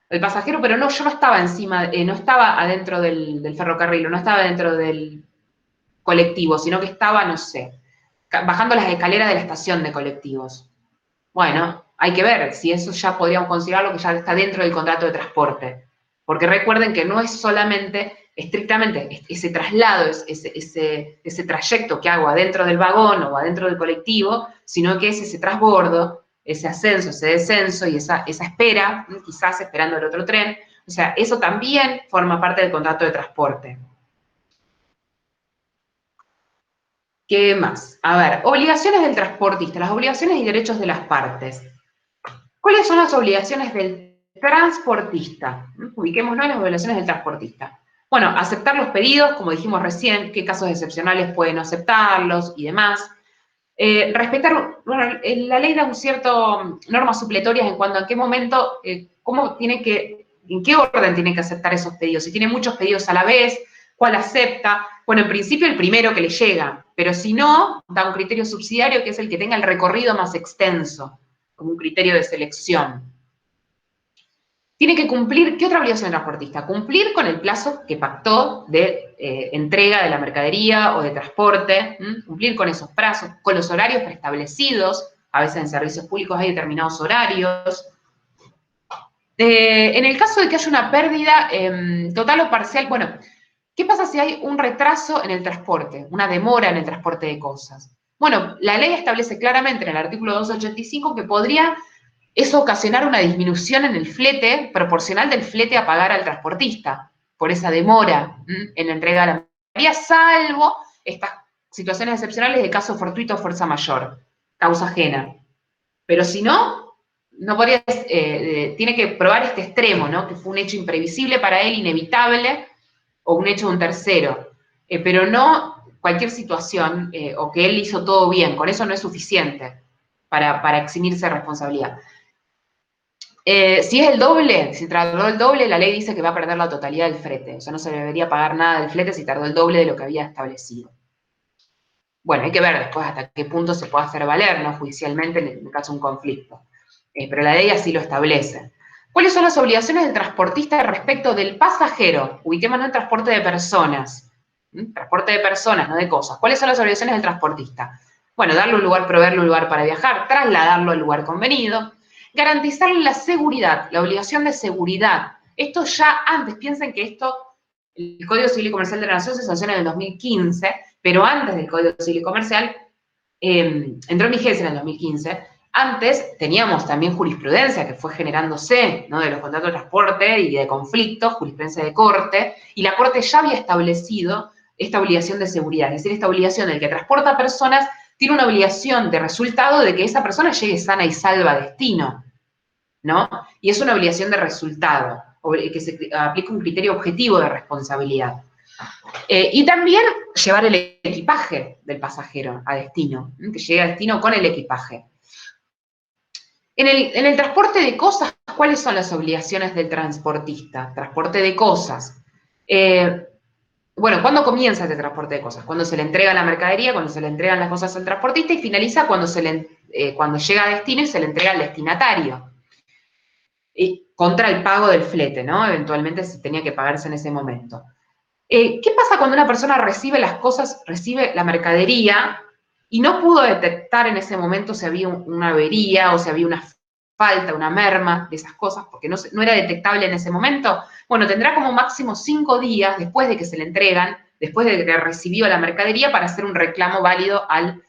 el pasajero, pero no, yo no estaba encima, no estaba adentro del ferrocarril, o no estaba dentro del colectivo, sino que estaba, no sé, bajando las escaleras de la estación de colectivos. Bueno, hay que ver si eso ya podríamos considerarlo que ya está dentro del contrato de transporte. Porque recuerden que no es solamente, estrictamente, ese traslado, ese trayecto que hago adentro del vagón o adentro del colectivo, sino que es ese transbordo, ese ascenso, ese descenso y esa espera, quizás esperando el otro tren. O sea, eso también forma parte del contrato de transporte. ¿Qué más? A ver, obligaciones del transportista, las obligaciones y derechos de las partes. ¿Cuáles son las obligaciones del transportista? Ubiquémonos en las obligaciones del transportista. Bueno, aceptar los pedidos, como dijimos recién, qué casos excepcionales pueden aceptarlos y demás. Respetar, bueno, la ley da un cierto normas supletorias en cuanto a qué momento, cómo tiene que, en qué orden tiene que aceptar esos pedidos. Si tiene muchos pedidos a la vez, cuál acepta. Bueno, en principio el primero que le llega, pero si no, da un criterio subsidiario que es el que tenga el recorrido más extenso, como un criterio de selección. Tiene que cumplir, ¿qué otra obligación del transportista? Cumplir con el plazo que pactó de entrega de la mercadería o de transporte, cumplir con esos plazos, con los horarios preestablecidos, a veces en servicios públicos hay determinados horarios. En el caso de que haya una pérdida total o parcial, bueno, ¿qué pasa si hay un retraso en el transporte, una demora en el transporte de cosas? Bueno, la ley establece claramente en el artículo 285 que podría eso ocasionar una disminución en el flete proporcional del flete a pagar al transportista por esa demora en la entrega de la mercadería, salvo estas situaciones excepcionales de caso fortuito o fuerza mayor, causa ajena. Pero si no, no podría, tiene que probar este extremo, ¿no? Que fue un hecho imprevisible para él, inevitable, o un hecho de un tercero, pero no cualquier situación o que él hizo todo bien, con eso no es suficiente para eximirse de responsabilidad. Si es el doble, si tardó el doble, la ley dice que va a perder la totalidad del flete. O sea, no se debería pagar nada del flete si tardó el doble de lo que había establecido. Bueno, hay que ver después hasta qué punto se puede hacer valer, ¿no? Judicialmente, en el caso de un conflicto. Pero la ley así lo establece. ¿Cuáles son las obligaciones del transportista respecto del pasajero? Ubiquémonos en transporte de personas. Transporte de personas, no de cosas. ¿Cuáles son las obligaciones del transportista? Bueno, darle un lugar, proveerle un lugar para viajar, trasladarlo al lugar convenido, garantizarle la seguridad, la obligación de seguridad. Esto ya antes, piensen que esto, el Código Civil y Comercial de la Nación se sanciona en el 2015, pero antes del Código Civil y Comercial, entró en vigencia en el 2015, antes teníamos también jurisprudencia que fue generándose, ¿no? De los contratos de transporte y de conflictos, jurisprudencia de corte, y la Corte ya había establecido esta obligación de seguridad, es decir, esta obligación del que transporta personas tiene una obligación de resultado de que esa persona llegue sana y salva a destino, ¿no? Y es una obligación de resultado, que se aplica un criterio objetivo de responsabilidad. Y también llevar el equipaje del pasajero a destino, que llegue a destino con el equipaje. En el transporte de cosas, ¿cuáles son las obligaciones del transportista? Transporte de cosas. Bueno, ¿cuándo comienza este transporte de cosas? Cuando se le entrega la mercadería, cuando se le entregan las cosas al transportista y finaliza cuando llega a destino y se le entrega al destinatario. Y contra el pago del flete, ¿no? Eventualmente se tenía que pagarse en ese momento. ¿Qué pasa cuando una persona recibe las cosas, recibe la mercadería y no pudo detectar en ese momento si había una avería o si había una falta, una merma de esas cosas, porque no era detectable en ese momento? Bueno, tendrá como máximo 5 días después de que se le entregan, después de que recibió la mercadería, para hacer un reclamo válido al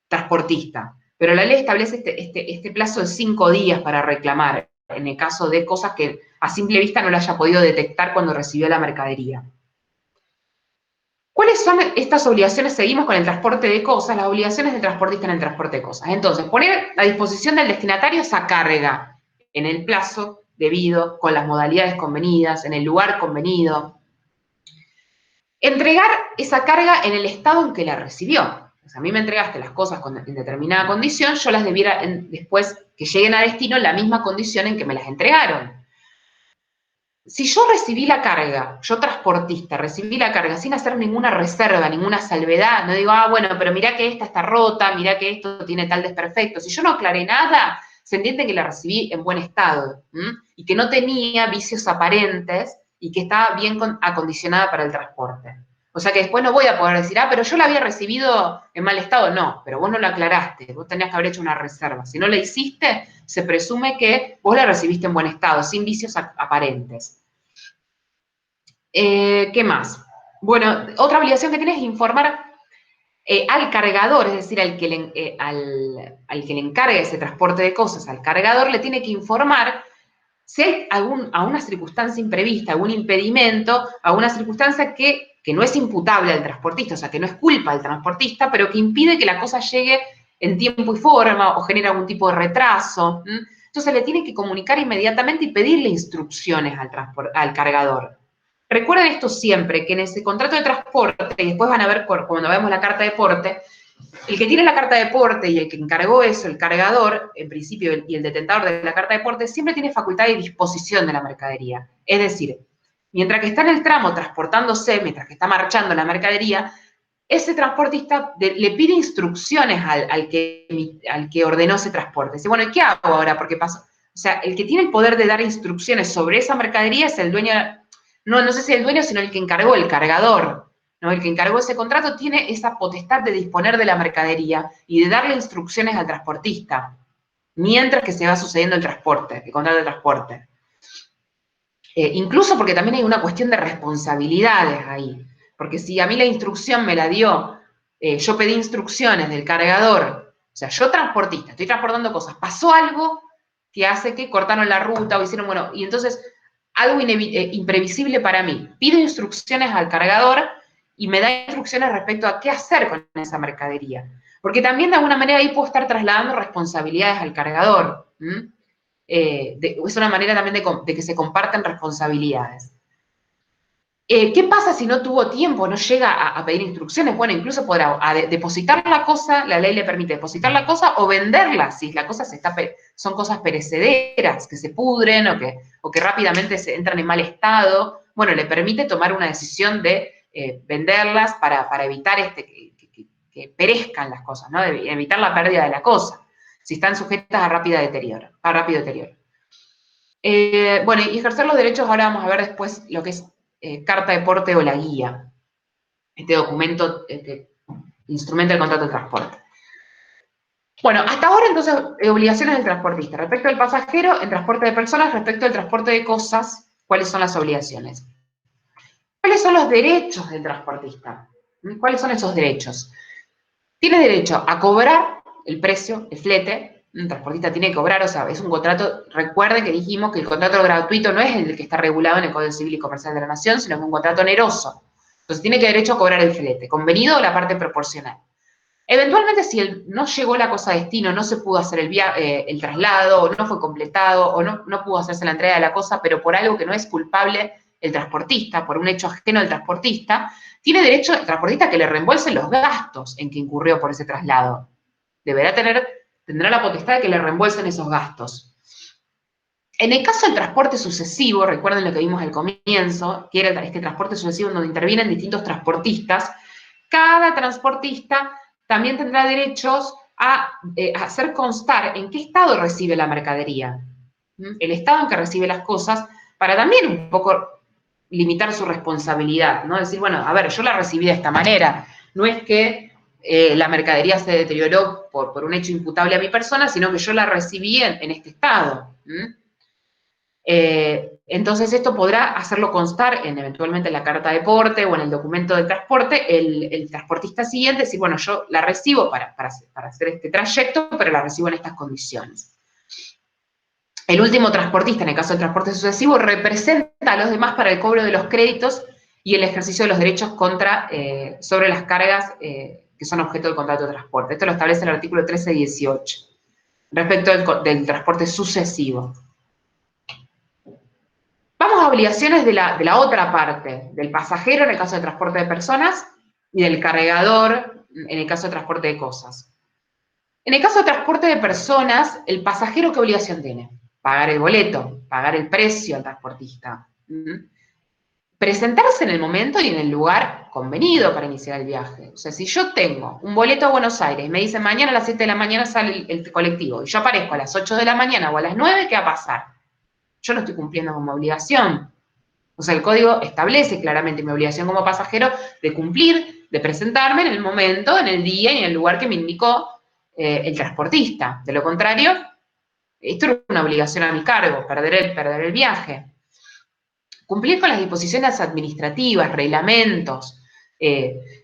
transportista. Pero la ley establece este plazo de 5 días para reclamar, en el caso de cosas que a simple vista no lo haya podido detectar cuando recibió la mercadería. ¿Cuáles son estas obligaciones? Seguimos con el transporte de cosas, las obligaciones del transportista en el transporte de cosas. Entonces, poner a disposición del destinatario esa carga en el plazo debido, con las modalidades convenidas, en el lugar convenido. Entregar esa carga en el estado en que la recibió. O sea, a mí me entregaste las cosas en determinada condición, yo las debiera, después que lleguen a destino, en la misma condición en que me las entregaron. Si yo recibí la carga, yo transportista, recibí la carga sin hacer ninguna reserva, ninguna salvedad, no digo, bueno, pero mirá que esta está rota, mirá que esto tiene tal desperfecto. Si yo no aclaré nada, se entiende que la recibí en buen estado, y que no tenía vicios aparentes y que estaba bien acondicionada para el transporte. O sea que después no voy a poder decir, pero yo la había recibido en mal estado. No, pero vos no lo aclaraste, vos tenías que haber hecho una reserva. Si no la hiciste, se presume que vos la recibiste en buen estado, sin vicios aparentes. ¿Qué más? Bueno, otra obligación que tienes es informar al cargador, es decir, al que le encargue ese transporte de cosas, al cargador le tiene que informar si hay alguna circunstancia imprevista, algún impedimento, alguna circunstancia que no es imputable al transportista, o sea, que no es culpa del transportista, pero que impide que la cosa llegue en tiempo y forma o genera algún tipo de retraso. Entonces le tiene que comunicar inmediatamente y pedirle instrucciones al cargador. Recuerden esto siempre, que en ese contrato de transporte, y después van a ver cuando vemos la carta de porte, el que tiene la carta de porte y el que encargó eso, el cargador, en principio, y el detentador de la carta de porte, siempre tiene facultad de disposición de la mercadería. Es decir, mientras que está en el tramo transportándose, mientras que está marchando la mercadería, ese transportista le pide instrucciones al que ordenó ese transporte. Dice, bueno, ¿y qué hago ahora? Porque pasó. O sea, el que tiene el poder de dar instrucciones sobre esa mercadería es el dueño, no sé si el dueño, sino el que encargó, el cargador. ¿No? El que encargó ese contrato tiene esa potestad de disponer de la mercadería y de darle instrucciones al transportista, mientras que se va sucediendo el transporte, el contrato de transporte. Incluso porque también hay una cuestión de responsabilidades ahí. Porque si a mí la instrucción me la dio, yo pedí instrucciones del cargador, o sea, yo transportista, estoy transportando cosas, pasó algo que hace que cortaron la ruta o hicieron, bueno, y entonces algo imprevisible para mí. Pido instrucciones al cargador y me da instrucciones respecto a qué hacer con esa mercadería. Porque también de alguna manera ahí puedo estar trasladando responsabilidades al cargador. Es una manera también de que se compartan responsabilidades. ¿Qué pasa si no tuvo tiempo, no llega a pedir instrucciones? Bueno, incluso podrá depositar la cosa, la ley le permite depositar la cosa o venderla, si la cosa son cosas perecederas, que se pudren o que rápidamente se entran en mal estado. Bueno, le permite tomar una decisión de venderlas para evitar que perezcan las cosas, ¿no? De evitar la pérdida de la cosa, si están sujetas a rápido deterioro. Bueno, y ejercer los derechos, ahora vamos a ver después lo que es carta de porte o la guía, este documento, este instrumento del contrato de transporte. Bueno, hasta ahora entonces, obligaciones del transportista. Respecto al pasajero, en transporte de personas, respecto al transporte de cosas, ¿cuáles son las obligaciones? ¿Cuáles son los derechos del transportista? ¿Cuáles son esos derechos? Tiene derecho a cobrar el precio, el flete. Un transportista tiene que cobrar, o sea, es un contrato. Recuerden que dijimos que el contrato gratuito no es el que está regulado en el Código Civil y Comercial de la Nación, sino que es un contrato oneroso. Entonces tiene que derecho a cobrar el flete, convenido o la parte proporcional. Eventualmente, si no llegó la cosa a destino, no se pudo hacer el traslado, o no fue completado, o no pudo hacerse la entrega de la cosa, pero por algo que no es culpable el transportista, por un hecho ajeno al transportista, tiene derecho el transportista a que le reembolsen los gastos en que incurrió por ese traslado. Tendrá la potestad de que le reembolsen esos gastos. En el caso del transporte sucesivo, recuerden lo que vimos al comienzo, que era este transporte sucesivo en donde intervienen distintos transportistas, cada transportista también tendrá derechos a hacer constar en qué estado recibe la mercadería, el estado en que recibe las cosas, para también un poco limitar su responsabilidad, ¿no? Decir, bueno, a ver, yo la recibí de esta manera, no es que la mercadería se deterioró por un hecho imputable a mi persona, sino que yo la recibí en este estado. Entonces esto podrá hacerlo constar eventualmente en la carta de porte o en el documento de transporte, el transportista siguiente, decir, bueno, yo la recibo para hacer este trayecto, pero la recibo en estas condiciones. El último transportista, en el caso del transporte sucesivo, representa a los demás para el cobro de los créditos y el ejercicio de los derechos sobre las cargas que son objeto del contrato de transporte. Esto lo establece el artículo 1318, respecto del transporte sucesivo. Vamos a obligaciones de la otra parte, del pasajero en el caso de transporte de personas y del cargador en el caso de transporte de cosas. En el caso de transporte de personas, el pasajero, ¿qué obligación tiene? Pagar el boleto, pagar el precio al transportista. presentarse en el momento y en el lugar convenido para iniciar el viaje. O sea, si yo tengo un boleto a Buenos Aires y me dicen mañana a las 7 de la mañana sale el colectivo y yo aparezco a las 8 de la mañana o a las 9, ¿qué va a pasar? Yo no estoy cumpliendo con mi obligación. O sea, el código establece claramente mi obligación como pasajero de cumplir, de presentarme en el momento, en el día y en el lugar que me indicó el transportista. De lo contrario, esto es una obligación a mi cargo, perder el viaje. Cumplir con las disposiciones administrativas, reglamentos,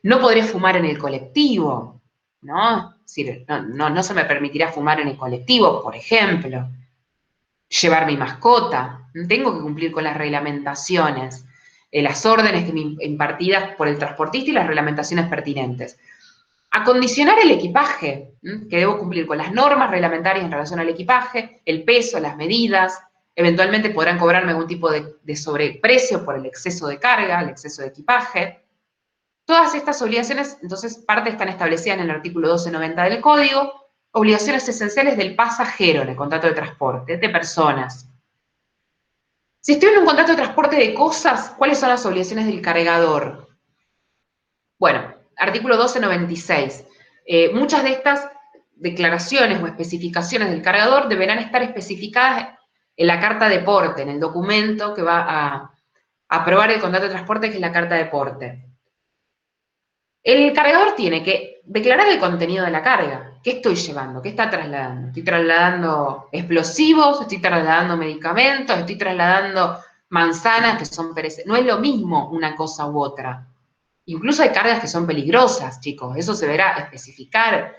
no podré fumar en el colectivo, ¿no? Es decir, no se me permitirá fumar en el colectivo, por ejemplo. Llevar mi mascota, tengo que cumplir con las reglamentaciones, las órdenes que me impartidas por el transportista y las reglamentaciones pertinentes. Acondicionar el equipaje, que debo cumplir con las normas reglamentarias en relación al equipaje, el peso, las medidas, eventualmente podrán cobrarme algún tipo de sobreprecio por el exceso de carga, el exceso de equipaje. Todas estas obligaciones, entonces, parte están establecidas en el artículo 1290 del Código, obligaciones esenciales del pasajero en el contrato de transporte, de personas. Si estoy en un contrato de transporte de cosas, ¿cuáles son las obligaciones del cargador? Bueno, artículo 1296. Muchas de estas declaraciones o especificaciones del cargador deberán estar especificadas en la carta de porte, en el documento que va a aprobar el contrato de transporte, que es la carta de porte. El cargador tiene que declarar el contenido de la carga. ¿Qué estoy llevando? ¿Qué está trasladando? ¿Estoy trasladando explosivos? ¿Estoy trasladando medicamentos? ¿Estoy trasladando manzanas que son perecederas? No es lo mismo una cosa u otra. Incluso hay cargas que son peligrosas, chicos. Eso se verá especificar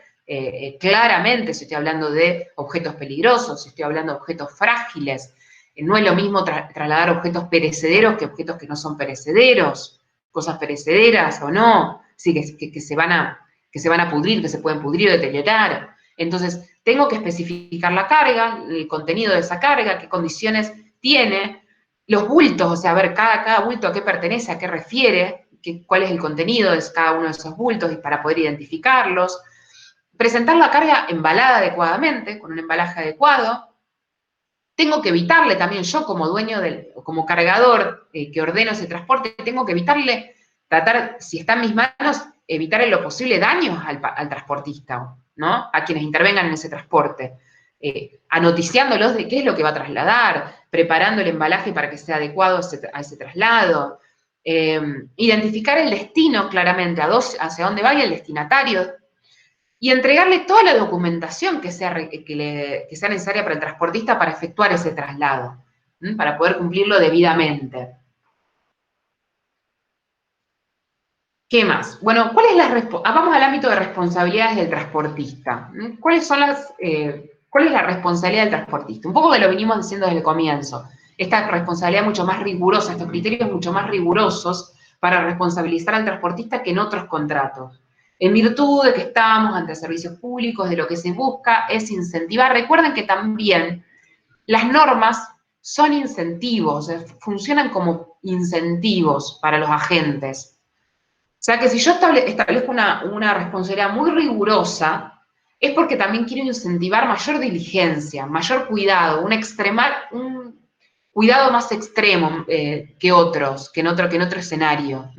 claramente si estoy hablando de objetos peligrosos, si estoy hablando de objetos frágiles. No es lo mismo trasladar objetos perecederos que objetos que no son perecederos, cosas perecederas o no, sí, que se van a pudrir, que se pueden pudrir o deteriorar. Entonces, tengo que especificar la carga, el contenido de esa carga, qué condiciones tiene, los bultos, o sea, a ver, cada bulto a qué pertenece, a qué refiere, cuál es el contenido de cada uno de esos bultos y para poder identificarlos. Presentar la carga embalada adecuadamente, con un embalaje adecuado. Tengo que evitarle también, yo como dueño, como cargador que ordeno ese transporte, tengo que evitarle, tratar, si está en mis manos, evitar en lo posible daños al transportista, ¿no? A quienes intervengan en ese transporte. Anoticiándolos de qué es lo que va a trasladar, preparando el embalaje para que sea adecuado a ese traslado. Identificar el destino claramente, hacia dónde vaya el destinatario, y entregarle toda la documentación que sea necesaria para el transportista para efectuar ese traslado, para poder cumplirlo debidamente. ¿Qué más? Bueno, vamos al ámbito de responsabilidades del transportista. ¿Cuál es la responsabilidad del transportista? Un poco que lo venimos diciendo desde el comienzo. Esta responsabilidad mucho más rigurosa, estos criterios mucho más rigurosos para responsabilizar al transportista que en otros contratos. En virtud de que estamos ante servicios públicos, de lo que se busca es incentivar. Recuerden que también las normas son incentivos, funcionan como incentivos para los agentes. O sea que si yo establezco una responsabilidad muy rigurosa, es porque también quiero incentivar mayor diligencia, mayor cuidado, un cuidado más extremo que en otro escenario.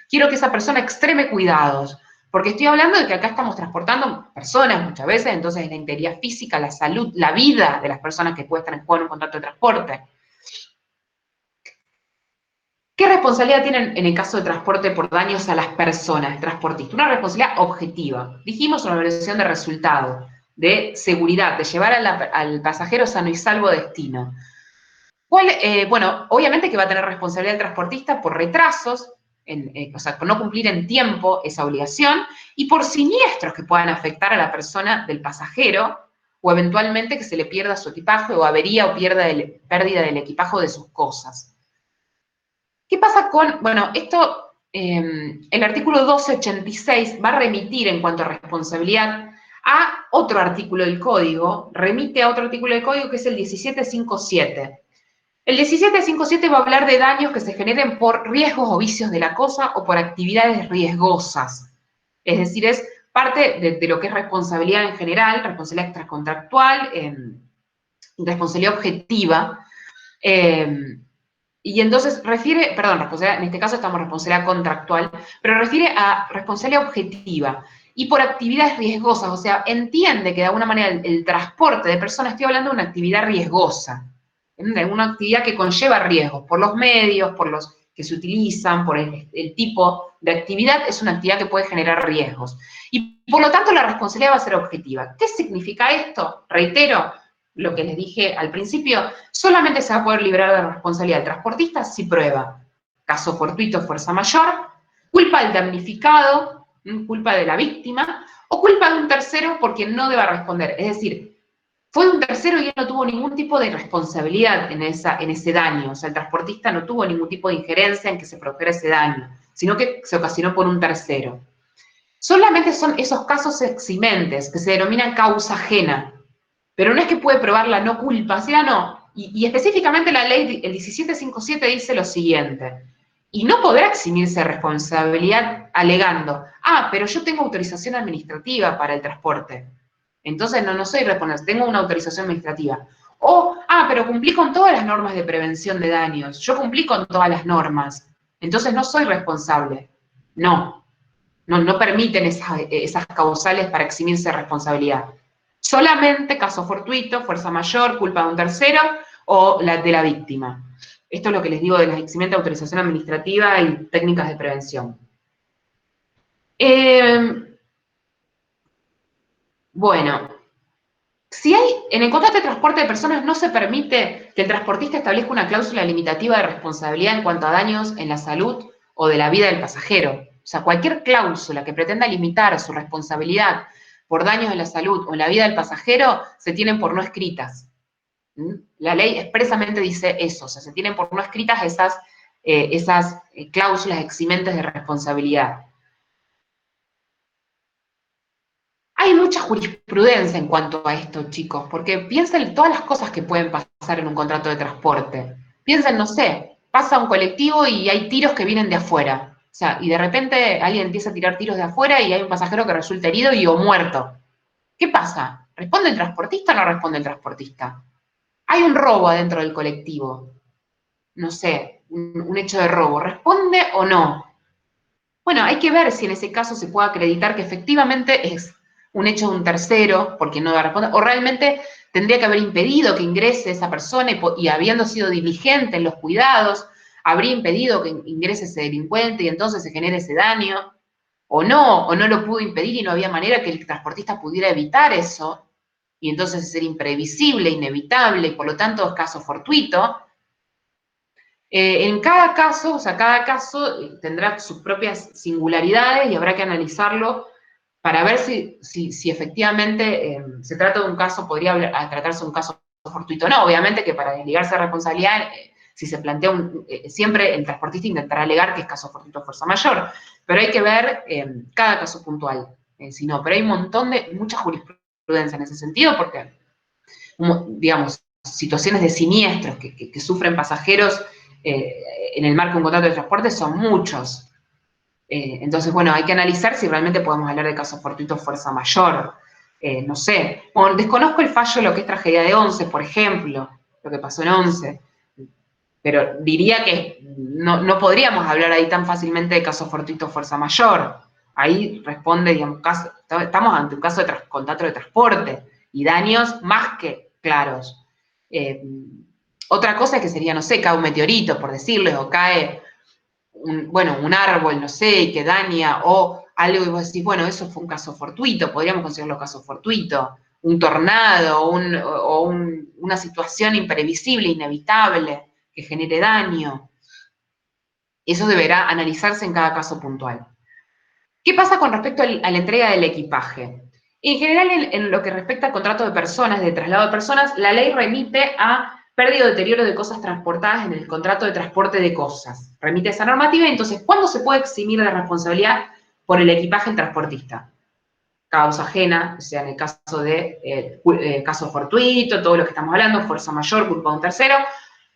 Quiero que esa persona extreme cuidados, porque estoy hablando de que acá estamos transportando personas muchas veces, entonces la integridad física, la salud, la vida de las personas que pueden estar en juego en un contrato de transporte. ¿Qué responsabilidad tienen en el caso de transporte por daños a las personas, el transportista? Una responsabilidad objetiva. Dijimos una evaluación de resultado, de seguridad, de llevar al pasajero sano y salvo a destino. Bueno, obviamente que va a tener responsabilidad el transportista por retrasos, o sea, por no cumplir en tiempo esa obligación, y por siniestros que puedan afectar a la persona del pasajero, o eventualmente que se le pierda su equipaje, o avería o pérdida del equipaje o de sus cosas. ¿Qué pasa con, bueno, esto, el artículo 1286 va a remitir en cuanto a responsabilidad a otro artículo del código, remite a otro artículo del código que es el 1757. El 1757 va a hablar de daños que se generen por riesgos o vicios de la cosa o por actividades riesgosas. Es decir, es parte de lo que es responsabilidad en general, responsabilidad extracontractual, responsabilidad objetiva, Y entonces refiere, perdón, responsabilidad, en este caso estamos en responsabilidad contractual, pero refiere a responsabilidad objetiva y por actividades riesgosas, o sea, entiende que de alguna manera el transporte de personas, estoy hablando de una actividad riesgosa, una actividad que conlleva riesgos por los medios, por los que se utilizan, por el tipo de actividad, es una actividad que puede generar riesgos. Y por lo tanto la responsabilidad va a ser objetiva. ¿Qué significa esto? Reitero lo que les dije al principio, solamente se va a poder librar de la responsabilidad del transportista si prueba caso fortuito, fuerza mayor, culpa del damnificado, culpa de la víctima, o culpa de un tercero porque no deba responder. Es decir, fue de un tercero y él no tuvo ningún tipo de responsabilidad en ese daño. O sea, el transportista no tuvo ningún tipo de injerencia en que se produjera ese daño, sino que se ocasionó por un tercero. Solamente son esos casos eximentes que se denominan causa ajena, pero no es que puede probar la no culpa, si la no. Y específicamente la ley, el 1757 dice lo siguiente, y no podrá eximirse de responsabilidad alegando, pero yo tengo autorización administrativa para el transporte. Entonces no soy responsable, tengo una autorización administrativa. O, pero cumplí con todas las normas de prevención de daños, yo cumplí con todas las normas, entonces no soy responsable. No permiten esas causales para eximirse de responsabilidad. Solamente caso fortuito, fuerza mayor, culpa de un tercero o la de la víctima. Esto es lo que les digo de las eximientes de autorización administrativa y técnicas de prevención. Bueno, si hay, en el contrato de transporte de personas no se permite que el transportista establezca una cláusula limitativa de responsabilidad en cuanto a daños en la salud o de la vida del pasajero. O sea, cualquier cláusula que pretenda limitar su responsabilidad por daños en la salud o en la vida del pasajero se tienen por no escritas. La ley expresamente dice eso, o sea, se tienen por no escritas esas cláusulas eximentes de responsabilidad. Hay mucha jurisprudencia en cuanto a esto, chicos, porque piensen en todas las cosas que pueden pasar en un contrato de transporte. Piensen, no sé, pasa un colectivo y hay tiros que vienen de afuera. O sea, y de repente alguien empieza a tirar tiros de afuera y hay un pasajero que resulta herido o muerto. ¿Qué pasa? ¿Responde el transportista o no responde el transportista? Hay un robo adentro del colectivo. No sé, un hecho de robo. ¿Responde o no? Bueno, hay que ver si en ese caso se puede acreditar que efectivamente es un hecho de un tercero, porque no va a responder, o realmente tendría que haber impedido que ingrese esa persona y habiendo sido diligente en los cuidados, habría impedido que ingrese ese delincuente y entonces se genere ese daño, o no lo pudo impedir y no había manera que el transportista pudiera evitar eso, y entonces ser imprevisible, inevitable, y por lo tanto es caso fortuito. En cada caso, o sea, cada caso tendrá sus propias singularidades y habrá que analizarlo para ver si efectivamente se trata de un caso, podría tratarse de un caso fortuito o no. Obviamente que para desligarse de responsabilidad, si se plantea siempre el transportista intentará alegar que es caso fortuito o fuerza mayor, pero hay que ver cada caso puntual, si no, pero hay mucha jurisprudencia en ese sentido porque, digamos, situaciones de siniestros que sufren pasajeros en el marco de un contrato de transporte son muchos. Entonces, bueno, hay que analizar si realmente podemos hablar de caso fortuito o fuerza mayor. No sé. Bueno, desconozco el fallo de lo que es tragedia de Once, por ejemplo, lo que pasó en Once. Pero diría que no podríamos hablar ahí tan fácilmente de caso fortuito o fuerza mayor. Ahí responde, digamos, estamos ante un caso de contrato de transporte y daños más que claros. Otra cosa que sería, no sé, cae un meteorito, por decirles, o cae un árbol, no sé, y que daña, o algo y vos decís, bueno, eso fue un caso fortuito, podríamos considerarlo caso fortuito, un tornado, o una situación imprevisible, inevitable, que genere daño. Eso deberá analizarse en cada caso puntual. ¿Qué pasa con respecto a la entrega del equipaje? En general, en lo que respecta al contrato de personas, de traslado de personas, la ley remite a pérdida o deterioro de cosas transportadas en el contrato de transporte de cosas. Remite a esa normativa y entonces, ¿cuándo se puede eximir de responsabilidad por el equipaje del transportista? Causa ajena, o sea, en el caso de caso fortuito, todo lo que estamos hablando, fuerza mayor, culpa de un tercero,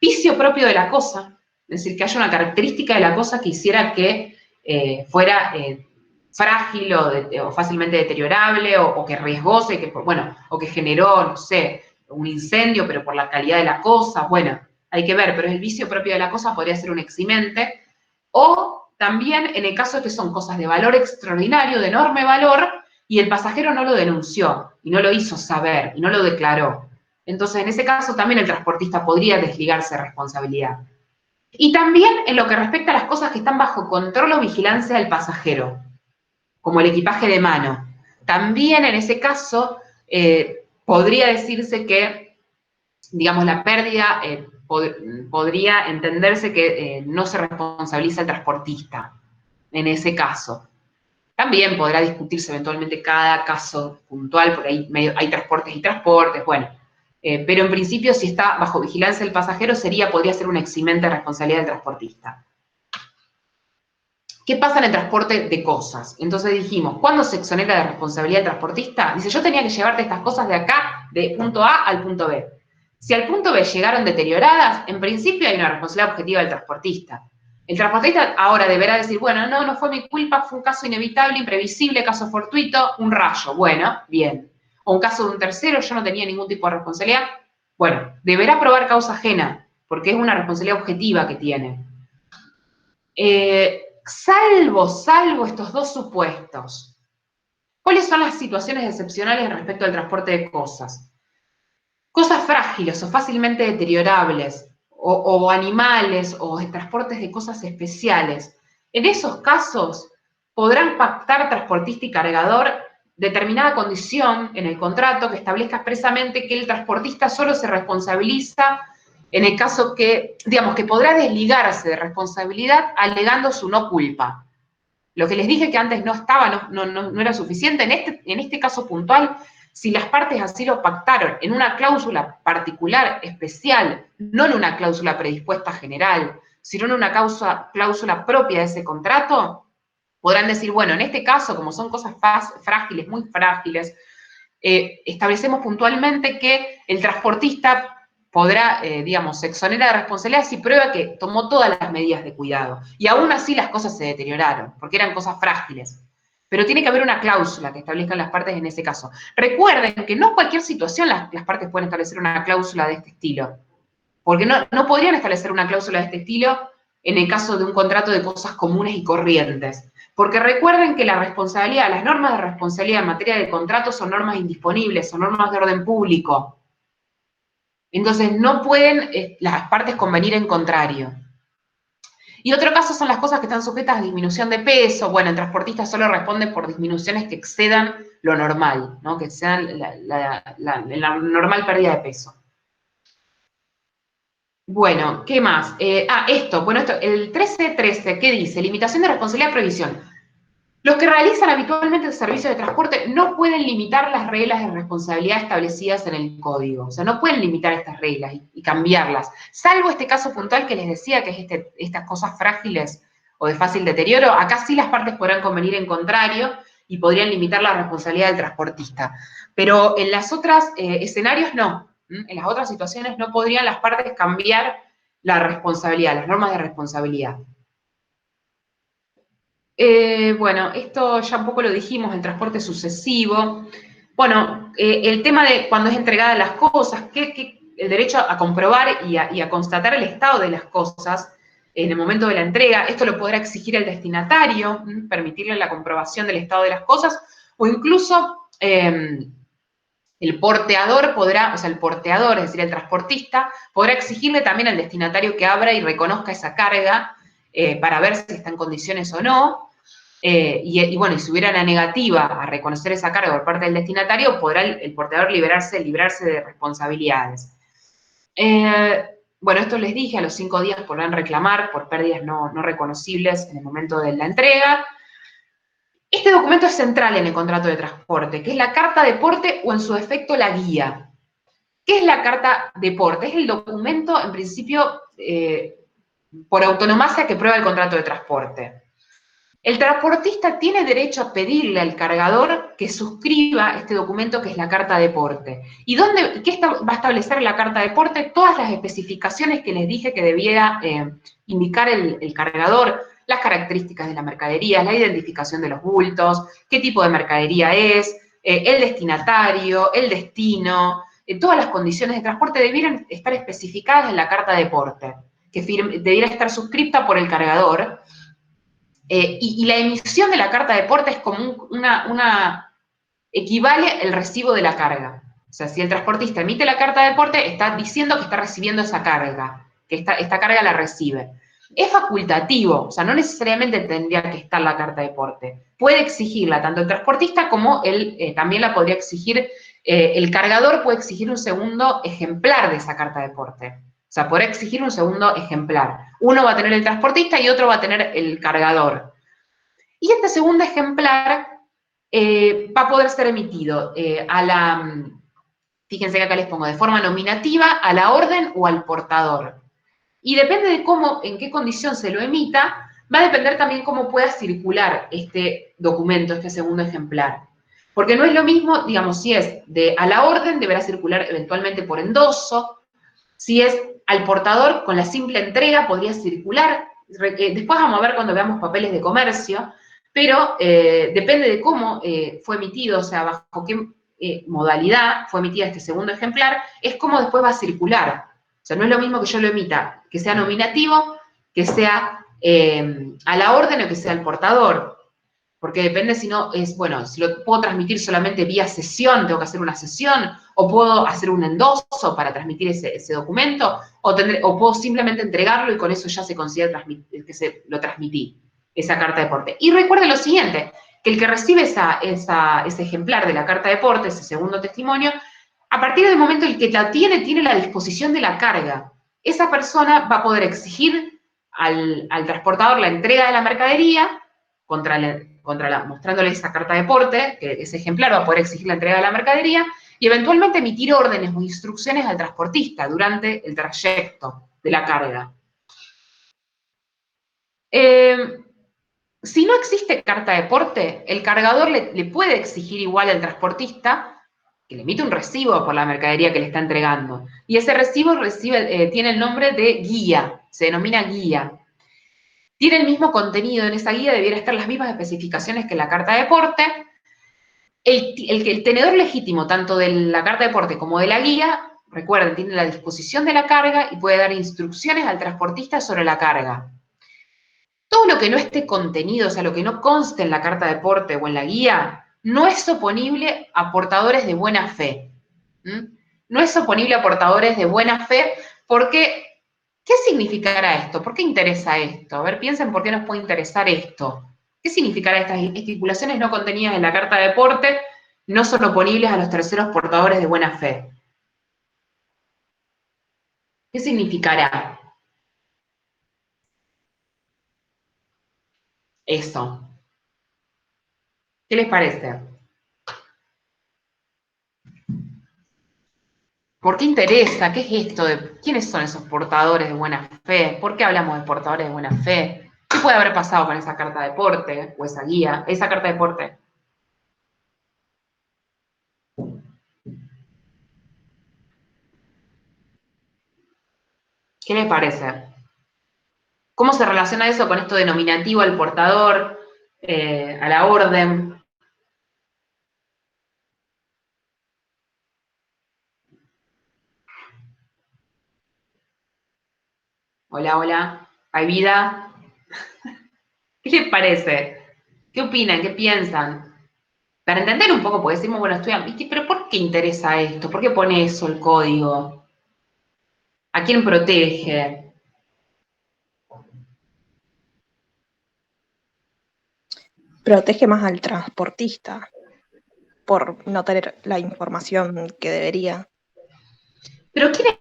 vicio propio de la cosa, es decir, que haya una característica de la cosa que hiciera que fuera frágil o fácilmente deteriorable o que riesgose, o que generó, no sé, un incendio, pero por la calidad de la cosa, bueno, hay que ver, pero es el vicio propio de la cosa, podría ser un eximente, o también en el caso de que son cosas de valor extraordinario, de enorme valor, y el pasajero no lo denunció, y no lo hizo saber, y no lo declaró. Entonces, en ese caso también el transportista podría desligarse de responsabilidad. Y también en lo que respecta a las cosas que están bajo control o vigilancia del pasajero, como el equipaje de mano. También en ese caso podría decirse que, digamos, la pérdida podría entenderse que no se responsabiliza el transportista en ese caso. También podrá discutirse eventualmente cada caso puntual, porque hay transportes y transportes, bueno. Pero en principio, si está bajo vigilancia del pasajero, podría ser un eximente de responsabilidad del transportista. ¿Qué pasa en el transporte de cosas? Entonces dijimos, ¿cuándo se exonera de responsabilidad del transportista? Dice, yo tenía que llevarte estas cosas de acá, de punto A al punto B. Si al punto B llegaron deterioradas, en principio hay una responsabilidad objetiva del transportista. El transportista ahora deberá decir, bueno, no fue mi culpa, fue un caso inevitable, imprevisible, caso fortuito, un rayo. Bueno, bien. O un caso de un tercero, yo no tenía ningún tipo de responsabilidad. Bueno, deberá probar causa ajena, porque es una responsabilidad objetiva que tiene. Salvo estos dos supuestos, ¿cuáles son las situaciones excepcionales respecto al transporte de cosas? Cosas frágiles o fácilmente deteriorables, o animales, o transportes de cosas especiales. En esos casos, podrán pactar transportista y cargador determinada condición en el contrato que establezca expresamente que el transportista solo se responsabiliza en el caso que, digamos, que podrá desligarse de responsabilidad alegando su no culpa. Lo que les dije que antes no estaba, no era suficiente. En este caso puntual, si las partes así lo pactaron en una cláusula particular, especial, no en una cláusula predispuesta general, sino en una cláusula propia de ese contrato, podrán decir, bueno, en este caso, como son cosas frágiles, muy frágiles, establecemos puntualmente que el transportista podrá, digamos, se exonera de responsabilidad si prueba que tomó todas las medidas de cuidado. Y aún así las cosas se deterioraron, porque eran cosas frágiles. Pero tiene que haber una cláusula que establezcan las partes en ese caso. Recuerden que no en cualquier situación las partes pueden establecer una cláusula de este estilo. Porque no podrían establecer una cláusula de este estilo en el caso de un contrato de cosas comunes y corrientes. Porque recuerden que la responsabilidad, las normas de responsabilidad en materia de contrato son normas indisponibles, son normas de orden público. Entonces, no pueden las partes convenir en contrario. Y otro caso son las cosas que están sujetas a disminución de peso. Bueno, el transportista solo responde por disminuciones que excedan lo normal, ¿no? Que excedan la normal pérdida de peso. Bueno, ¿qué más? El 13.13, ¿qué dice? Limitación de responsabilidad previsión. Los que realizan habitualmente el servicio de transporte no pueden limitar las reglas de responsabilidad establecidas en el código. O sea, no pueden limitar estas reglas y cambiarlas. Salvo este caso puntual que les decía, que es estas cosas frágiles o de fácil deterioro. Acá sí las partes podrán convenir en contrario y podrían limitar la responsabilidad del transportista. Pero en las otras escenarios no. En las otras situaciones no podrían las partes cambiar la responsabilidad, las normas de responsabilidad. Bueno, esto ya un poco lo dijimos, el transporte sucesivo. Bueno, el tema de cuando es entregada las cosas, el derecho a comprobar y a constatar el estado de las cosas en el momento de la entrega, esto lo podrá exigir el destinatario, permitirle la comprobación del estado de las cosas, o incluso el porteador podrá, o sea, el porteador, es decir, el transportista, podrá exigirle también al destinatario que abra y reconozca esa carga para ver si está en condiciones o no. Y bueno, y si hubiera una negativa a reconocer esa carga por parte del destinatario, podrá el porteador librarse de responsabilidades. Bueno, esto les dije, a los 5 días podrán reclamar por pérdidas no reconocibles en el momento de la entrega. Este documento es central en el contrato de transporte, que es la carta de porte o en su defecto la guía. ¿Qué es la carta de porte? Es el documento, en principio, por autonomacia que prueba el contrato de transporte. El transportista tiene derecho a pedirle al cargador que suscriba este documento que es la carta de porte. ¿Y qué va a establecer la carta de porte? Todas las especificaciones que les dije que debiera indicar el cargador, las características de la mercadería, la identificación de los bultos, qué tipo de mercadería es, el destinatario, el destino, todas las condiciones de transporte debieran estar especificadas en la carta de porte, que debiera estar suscripta por el cargador, y la emisión de la carta de porte es como equivale el recibo de la carga. O sea, si el transportista emite la carta de porte, está diciendo que está recibiendo esa carga, que esta carga la recibe. Es facultativo, o sea, no necesariamente tendría que estar la carta de porte. Puede exigirla tanto el transportista como también la podría exigir, el cargador puede exigir un segundo ejemplar de esa carta de porte. O sea, podrá exigir un segundo ejemplar. Uno va a tener el transportista y otro va a tener el cargador. Y este segundo ejemplar va a poder ser emitido fíjense que acá les pongo, de forma nominativa, a la orden o al portador. Y depende de en qué condición se lo emita, va a depender también cómo pueda circular este documento, este segundo ejemplar. Porque no es lo mismo, digamos, si es a la orden, deberá circular eventualmente por endoso. Si es al portador, con la simple entrega podría circular. Después vamos a ver cuando veamos papeles de comercio, pero depende de cómo fue emitido, o sea, bajo qué modalidad fue emitida este segundo ejemplar, es cómo después va a circular. O sea, no es lo mismo que yo lo emita, que sea nominativo, que sea a la orden o que sea el portador. Porque depende si no es, bueno, si lo puedo transmitir solamente vía sesión, tengo que hacer una sesión, o puedo hacer un endoso para transmitir ese documento, o puedo simplemente entregarlo y con eso ya se considera que lo transmití, esa carta de porte. Y recuerde lo siguiente, que el que recibe ese ejemplar de la carta de porte, ese segundo testimonio, a partir del momento en el que la tiene la disposición de la carga. Esa persona va a poder exigir al transportador la entrega de la mercadería mostrándole esa carta de porte, que ese ejemplar va a poder exigir la entrega de la mercadería, y eventualmente emitir órdenes o instrucciones al transportista durante el trayecto de la carga. Si no existe carta de porte, el cargador le puede exigir igual al transportista que le emite un recibo por la mercadería que le está entregando. Y ese recibo tiene el nombre de guía, se denomina guía. Tiene el mismo contenido en esa guía, debiera estar las mismas especificaciones que la carta de porte. El tenedor legítimo, tanto de la carta de porte como de la guía, recuerden, tiene la disposición de la carga y puede dar instrucciones al transportista sobre la carga. Todo lo que no esté contenido, o sea, lo que no conste en la carta de porte o en la guía, no es oponible a portadores de buena fe. No es oponible a portadores de buena fe porque, ¿qué significará esto? ¿Por qué interesa esto? A ver, piensen por qué nos puede interesar esto. ¿Qué significará estas estipulaciones no contenidas en la carta de porte no son oponibles a los terceros portadores de buena fe? ¿Qué significará eso? ¿Qué les parece? ¿Por qué interesa? ¿Qué es esto? ¿Quiénes son esos portadores de buena fe? ¿Por qué hablamos de portadores de buena fe? ¿Qué puede haber pasado con esa carta de porte o esa guía? Esa carta de porte. ¿Qué les parece? ¿Cómo se relaciona eso con esto denominativo al portador, a la orden? Hola, hola. ¿Hay vida? ¿Qué les parece? ¿Qué opinan? ¿Qué piensan? Para entender un poco, porque decimos, bueno, estudian, ¿viste? Pero ¿por qué interesa esto? ¿Por qué pone eso el código? ¿A quién protege? Protege más al transportista por no tener la información que debería. ¿Pero quién es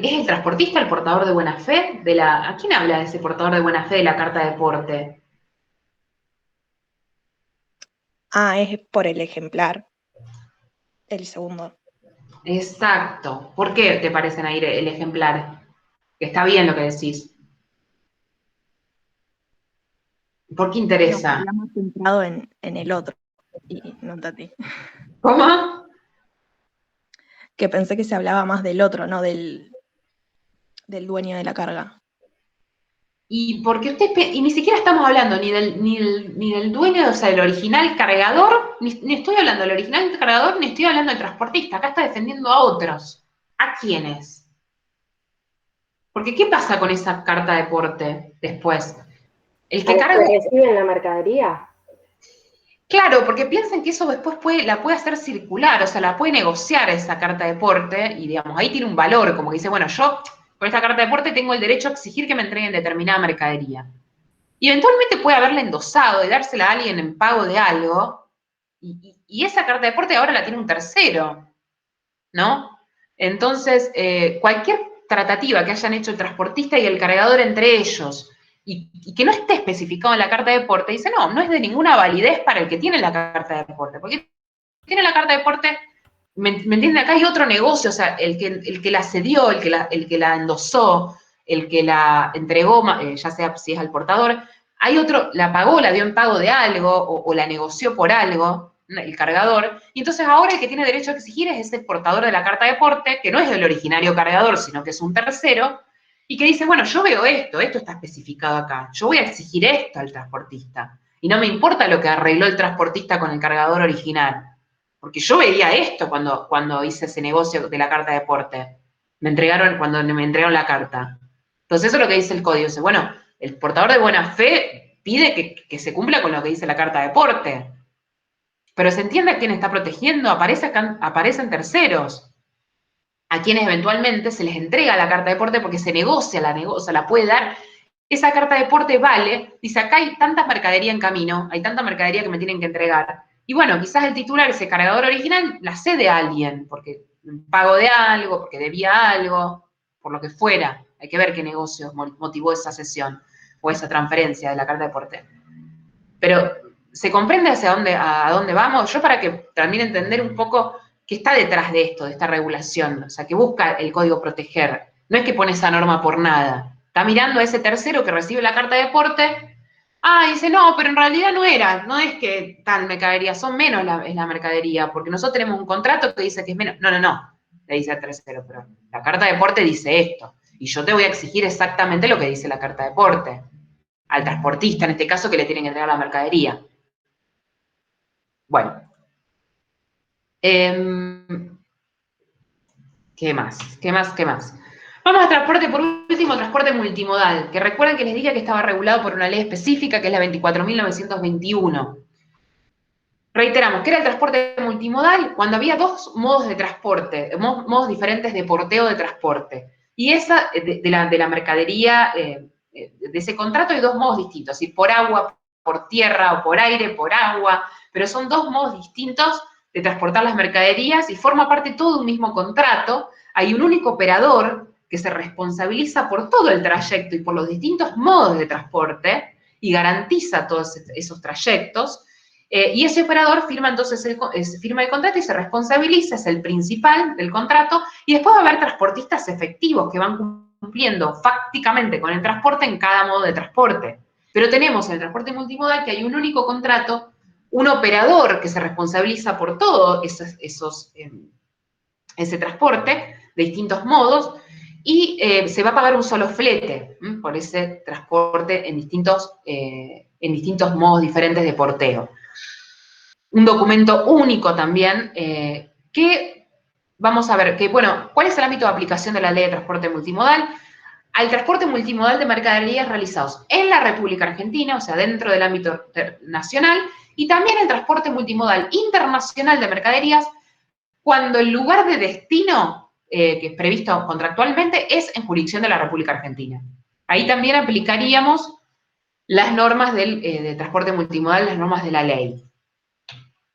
¿Es el transportista el portador de buena fe? ¿A quién habla de ese portador de buena fe de la carta de porte? Ah, es por el ejemplar. El segundo. Exacto. ¿Por qué te parecen ahí el ejemplar? Que está bien lo que decís. ¿Por qué No, interesa? había más centrado en el otro. Y no entendí. ¿Cómo? Que pensé que se hablaba más del otro, no del dueño de la carga. Y porque y ni siquiera estamos hablando ni del dueño, o sea, del original cargador, ni estoy hablando del original del cargador, ni estoy hablando del transportista. Acá está defendiendo a otros. ¿A quiénes? Porque ¿qué pasa con esa carta de porte después? El que ¿A los carga... que reciben la mercadería? Claro, porque piensan que eso después la puede hacer circular, o sea, la puede negociar esa carta de porte y, digamos, ahí tiene un valor, como que dice, bueno, yo con esta carta de porte tengo el derecho a exigir que me entreguen determinada mercadería. Y eventualmente puede haberla endosado y dársela a alguien en pago de algo, y esa carta de porte ahora la tiene un tercero, ¿no? Entonces, cualquier tratativa que hayan hecho el transportista y el cargador entre ellos, y que no esté especificado en la carta de porte, dice, no es de ninguna validez para el que tiene la carta de porte, porque tiene la carta de porte, ¿me entienden? Acá hay otro negocio, o sea, el que la cedió, el que la endosó, el que la entregó, ya sea si es al portador, hay otro, la pagó, la dio en pago de algo, o la negoció por algo, el cargador, y entonces ahora el que tiene derecho a exigir es ese portador de la carta de porte, que no es el originario cargador, sino que es un tercero, y que dice, bueno, yo veo esto está especificado acá, yo voy a exigir esto al transportista, y no me importa lo que arregló el transportista con el cargador original, porque yo veía esto cuando hice ese negocio de la carta de porte, cuando me entregaron la carta. Entonces eso es lo que dice el código, dice, bueno, el portador de buena fe pide que se cumpla con lo que dice la carta de porte, pero se entiende a quién está protegiendo, aparecen terceros, a quienes eventualmente se les entrega la carta de porte porque se negocia, la puede dar. Esa carta de porte vale, dice, acá hay tanta mercadería en camino, hay tanta mercadería que me tienen que entregar. Y bueno, quizás el titular, ese cargador original, la cede a alguien, porque pago de algo, porque debía algo, por lo que fuera. Hay que ver qué negocio motivó esa cesión o esa transferencia de la carta de porte. Pero, ¿se comprende a dónde vamos? Yo para que termine de entender un poco qué está detrás de esto, de esta regulación, o sea, que busca el código proteger. No es que pone esa norma por nada. Está mirando a ese tercero que recibe la carta de porte, dice, no, pero en realidad no es que tal mercadería, son menos es la mercadería, porque nosotros tenemos un contrato que dice que es menos. No, le dice al tercero, pero la carta de porte dice esto, y yo te voy a exigir exactamente lo que dice la carta de porte, al transportista, en este caso, que le tienen que entregar la mercadería. Bueno. ¿Qué más? Vamos a transporte, por último, transporte multimodal, que recuerden que les dije que estaba regulado por una ley específica, que es la 24.921. Reiteramos, ¿qué era el transporte multimodal? Cuando había dos modos de transporte, modos diferentes de porteo de transporte. Y esa, de la mercadería, de ese contrato hay dos modos distintos, ¿sí? Por agua, por tierra, o por aire, por agua, pero son dos modos distintos de transportar las mercaderías y forma parte todo de un mismo contrato. Hay un único operador que se responsabiliza por todo el trayecto y por los distintos modos de transporte y garantiza todos esos trayectos. Y ese operador firma entonces firma el contrato y se responsabiliza, es el principal del contrato, y después va a haber transportistas efectivos que van cumpliendo fácticamente con el transporte en cada modo de transporte. Pero tenemos en el transporte multimodal que hay un único contrato, un operador que se responsabiliza por todo ese transporte de distintos modos, y se va a pagar un solo flete por ese transporte en distintos modos diferentes de porteo. Un documento único también, que vamos a ver, ¿cuál es el ámbito de aplicación de la ley de transporte multimodal? Al transporte multimodal de mercaderías realizados en la República Argentina, o sea, dentro del ámbito nacional, y también el transporte multimodal internacional de mercaderías cuando el lugar de destino, que es previsto contractualmente, es en jurisdicción de la República Argentina. Ahí también aplicaríamos las normas de transporte multimodal, las normas de la ley.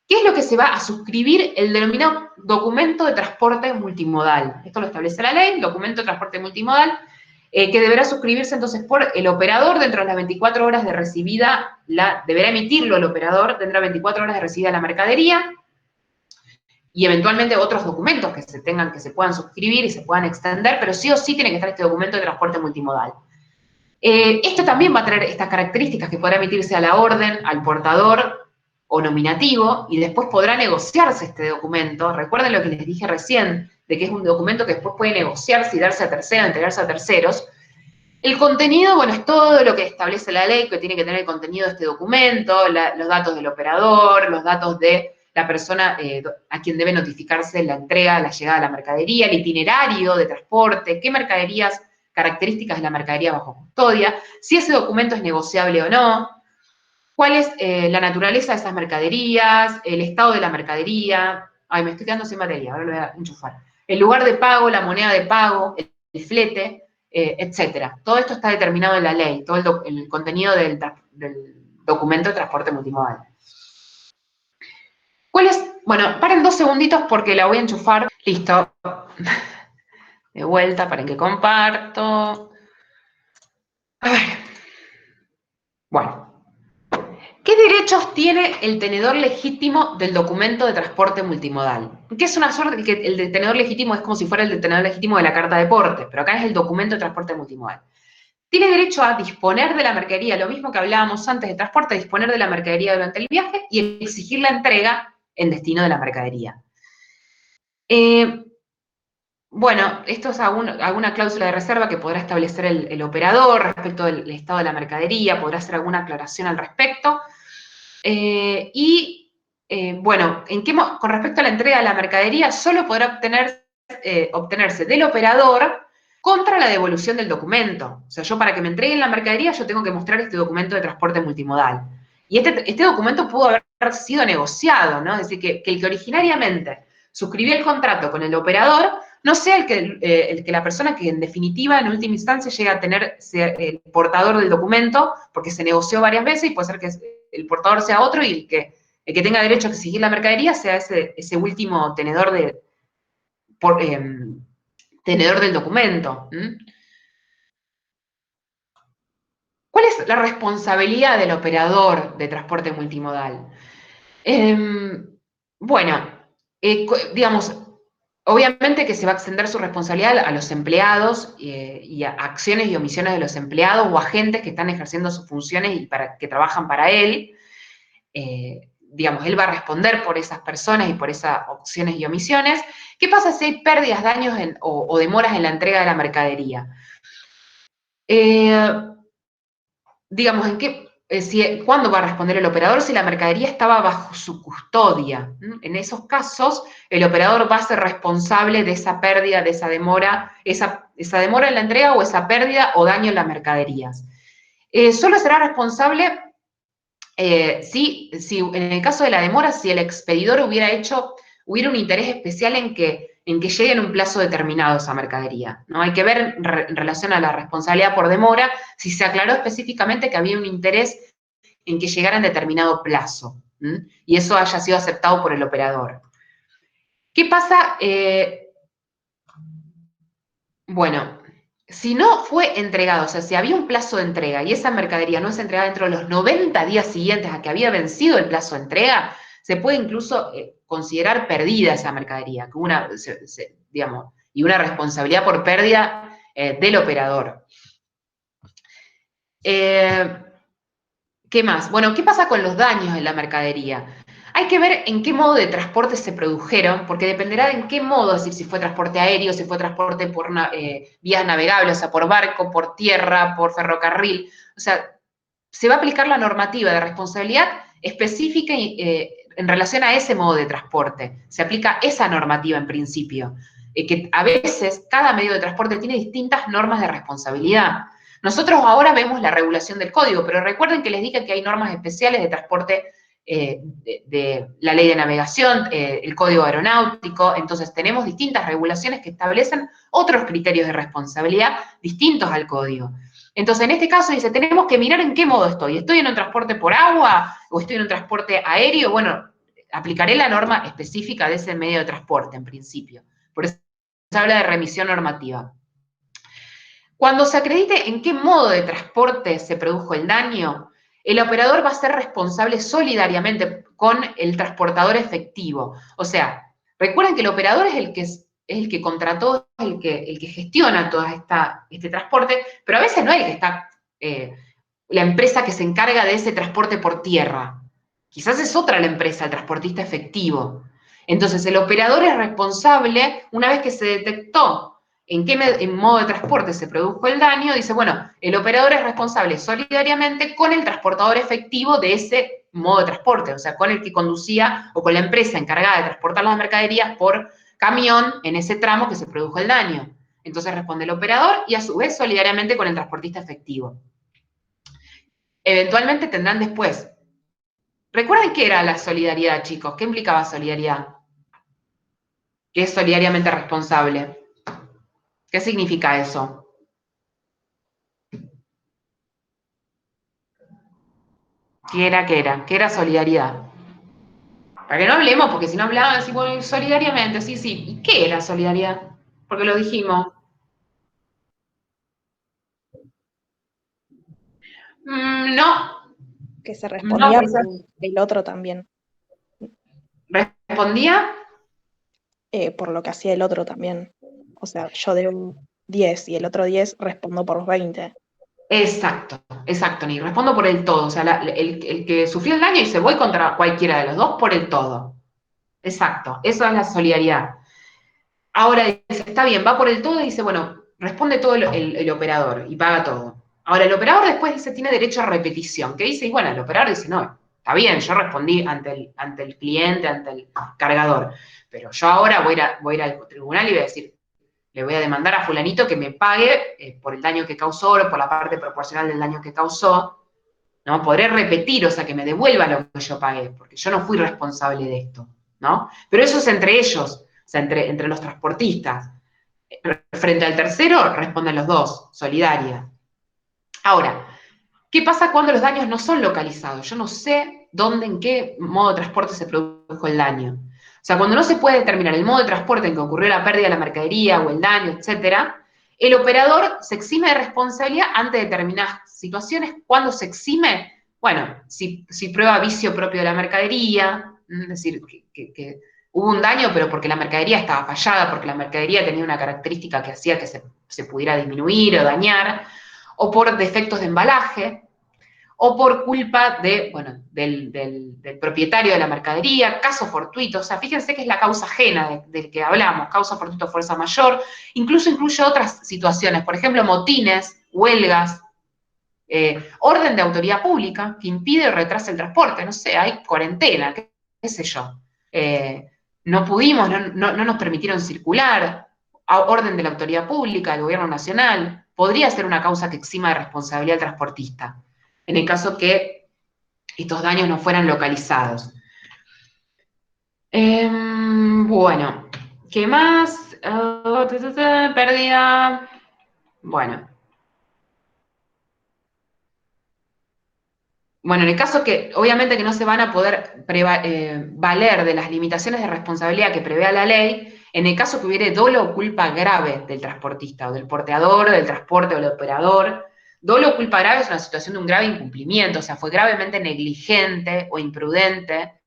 ¿Qué es lo que se va a suscribir? El denominado documento de transporte multimodal. Esto lo establece la ley, documento de transporte multimodal, que deberá suscribirse entonces por el operador dentro de las 24 horas de recibida, deberá emitirlo el operador dentro de las 24 horas de recibida la mercadería, y eventualmente otros documentos que se puedan suscribir y se puedan extender, pero sí o sí tiene que estar este documento de transporte multimodal. Esto también va a traer estas características que podrá emitirse a la orden, al portador o nominativo, y después podrá negociarse este documento. Recuerden lo que les dije recién, de que es un documento que después puede negociarse y darse a terceros, entregarse a terceros. El contenido, es todo lo que establece la ley, que tiene que tener el contenido de este documento, los datos del operador, los datos de la persona a quien debe notificarse la entrega, la llegada de la mercadería, el itinerario de transporte, qué mercaderías, características de la mercadería bajo custodia, si ese documento es negociable o no, cuál es la naturaleza de esas mercaderías, el estado de la mercadería. Ay, me estoy quedando sin batería, ahora lo voy a enchufar. El lugar de pago, la moneda de pago, el flete, etcétera. Todo esto está determinado en la ley, todo el contenido del documento de transporte multimodal. ¿Cuál es? Bueno, paren 2 segunditos porque la voy a enchufar. Listo. De vuelta, para que comparto. A ver. Bueno. ¿Qué derechos tiene el tenedor legítimo del documento de transporte multimodal? Que es una suerte que el de tenedor legítimo es como si fuera el de tenedor legítimo de la carta de porte, pero acá es el documento de transporte multimodal. Tiene derecho a disponer de la mercadería, lo mismo que hablábamos antes de transporte, disponer de la mercadería durante el viaje y exigir la entrega en destino de la mercadería. Bueno, esto es alguna cláusula de reserva que podrá establecer el operador respecto del estado de la mercadería, podrá hacer alguna aclaración al respecto. Bueno, con respecto a la entrega de la mercadería, solo podrá obtenerse del operador contra la devolución del documento. O sea, yo para que me entreguen la mercadería, yo tengo que mostrar este documento de transporte multimodal. Y este documento pudo haber sido negociado, ¿no? Es decir, que el que originariamente suscribió el contrato con el operador no sea el que la persona que en definitiva, en última instancia, llega a ser el portador del documento, porque se negoció varias veces y puede ser que el portador sea otro y el que tenga derecho a exigir la mercadería sea ese último tenedor del documento. ¿Cuál es la responsabilidad del operador de transporte multimodal? Bueno, digamos, obviamente que se va a extender su responsabilidad a los empleados y a acciones y omisiones de los empleados o agentes que están ejerciendo sus funciones y que trabajan para él. Digamos, él va a responder por esas personas y por esas opciones y omisiones. ¿Qué pasa si hay pérdidas, daños o demoras en la entrega de la mercadería? Digamos, ¿cuándo va a responder el operador si la mercadería estaba bajo su custodia? En esos casos, el operador va a ser responsable de esa pérdida, de esa demora, esa demora en la entrega o esa pérdida o daño en las mercaderías. Solo será responsable si en el caso de la demora, si el expedidor hubiera un interés especial en que llegue en un plazo determinado esa mercadería, ¿no? Hay que ver en relación a la responsabilidad por demora, si se aclaró específicamente que había un interés en que llegara en determinado plazo, y eso haya sido aceptado por el operador. ¿Qué pasa? Bueno, si no fue entregado, o sea, si había un plazo de entrega y esa mercadería no es entregada dentro de los 90 días siguientes a que había vencido el plazo de entrega, se puede incluso considerar perdida esa mercadería, digamos, y una responsabilidad por pérdida del operador. ¿Qué más? Bueno, ¿qué pasa con los daños en la mercadería? Hay que ver en qué modo de transporte se produjeron, porque dependerá de en qué modo, es decir, si fue transporte aéreo, si fue transporte por vías navegables, o sea, por barco, por tierra, por ferrocarril. O sea, se va a aplicar la normativa de responsabilidad específica en relación a ese modo de transporte. Se aplica esa normativa en principio, que a veces cada medio de transporte tiene distintas normas de responsabilidad. Nosotros ahora vemos la regulación del código, pero recuerden que les dije que hay normas especiales de transporte de la ley de navegación, el código aeronáutico. Entonces tenemos distintas regulaciones que establecen otros criterios de responsabilidad distintos al código. Entonces, en este caso dice, tenemos que mirar en qué modo estoy. ¿Estoy en un transporte por agua o estoy en un transporte aéreo? Bueno, aplicaré la norma específica de ese medio de transporte en principio. Por eso se habla de remisión normativa. Cuando se acredite en qué modo de transporte se produjo el daño, el operador va a ser responsable solidariamente con el transportador efectivo. O sea, recuerden que el operador es el que contrató, el que gestiona todo este transporte, pero a veces no es el que está, la empresa que se encarga de ese transporte por tierra. Quizás es otra la empresa, el transportista efectivo. Entonces, el operador es responsable, una vez que se detectó en modo de transporte se produjo el daño, dice, bueno, el operador es responsable solidariamente con el transportador efectivo de ese modo de transporte, o sea, con el que conducía o con la empresa encargada de transportar las mercaderías por camión en ese tramo que se produjo el daño. Entonces responde el operador y a su vez solidariamente con el transportista efectivo. Eventualmente tendrán después. Recuerden qué era la solidaridad, chicos. ¿Qué implicaba solidaridad? ¿Qué es solidariamente responsable? ¿Qué significa eso? ¿Qué era? ¿Qué era solidaridad? Para que no hablemos, porque si no hablaban, así, bueno, solidariamente, sí, sí. ¿Y qué era solidaridad? Porque lo dijimos. No, Que se no, respondía por el otro también, respondía. por lo que hacía el otro también. O sea, yo de un 10 y el otro 10 respondo por 20. Exacto, Ni. Respondo por el todo. O sea, el que sufrió el daño dice, voy contra cualquiera de los dos por el todo. Exacto, eso es la solidaridad. Ahora dice, está bien, va por el todo y dice, bueno, responde todo el operador y paga todo. Ahora, el operador después dice, tiene derecho a repetición. ¿Qué dice? Y bueno, el operador dice, no, está bien, yo respondí ante el cliente, ante el cargador, pero yo ahora voy a ir al tribunal y voy a decir, le voy a demandar a fulanito que me pague por el daño que causó o por la parte proporcional del daño que causó, ¿no? Podré repetir, o sea, que me devuelva lo que yo pagué, porque yo no fui responsable de esto, ¿no? Pero eso es entre ellos, o sea, entre los transportistas. Frente al tercero, responden los dos, solidaria. Ahora, ¿qué pasa cuando los daños no son localizados? Yo no sé dónde, en qué modo de transporte se produjo el daño. O sea, cuando no se puede determinar el modo de transporte en que ocurrió la pérdida de la mercadería o el daño, etcétera, el operador se exime de responsabilidad ante determinadas situaciones. ¿Cuándo se exime? Bueno, si prueba vicio propio de la mercadería, es decir, que hubo un daño, pero porque la mercadería estaba fallada, porque la mercadería tenía una característica que hacía que se pudiera disminuir o dañar, o por defectos de embalaje, o por culpa del propietario de la mercadería, caso fortuito. O sea, fíjense que es la causa ajena del que hablamos, causa fortuito, fuerza mayor, incluso incluye otras situaciones, por ejemplo, motines, huelgas, orden de autoridad pública que impide o retrasa el transporte, no sé, hay cuarentena, qué sé yo. No pudimos, no nos permitieron circular, orden de la autoridad pública, del gobierno nacional, podría ser una causa que exima de responsabilidad al transportista, en el caso que estos daños no fueran localizados. Bueno, ¿qué más? Pérdida. Bueno, en el caso que, obviamente que no se van a poder valer de las limitaciones de responsabilidad que prevea la ley, en el caso que hubiere dolo o culpa grave del transportista, o del porteador, del transporte o del operador. Dolo o culpa grave es una situación de un grave incumplimiento, o sea, fue gravemente negligente o imprudente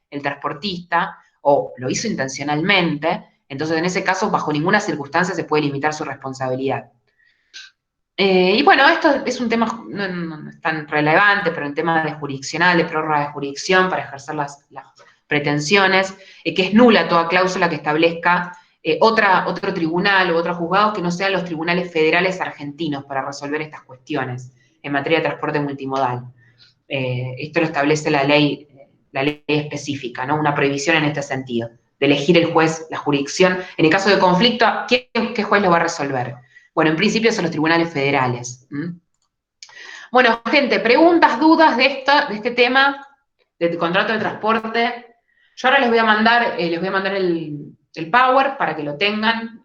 el transportista, o lo hizo intencionalmente, entonces en ese caso bajo ninguna circunstancia se puede limitar su responsabilidad. Y bueno, esto es un tema, no es tan relevante, pero en tema de jurisdiccional, de prórroga de jurisdicción para ejercer las pretensiones, que es nula toda cláusula que establezca otro tribunal u otro juzgado que no sean los tribunales federales argentinos para resolver estas cuestiones en materia de transporte multimodal. Esto lo establece la ley específica, ¿no? Una prohibición en este sentido, de elegir el juez, la jurisdicción. En el caso de conflicto, ¿qué juez lo va a resolver? Bueno, en principio son los tribunales federales. Bueno, gente, preguntas, dudas de este tema, del contrato de transporte. Yo ahora les voy a mandar el Power para que lo tengan,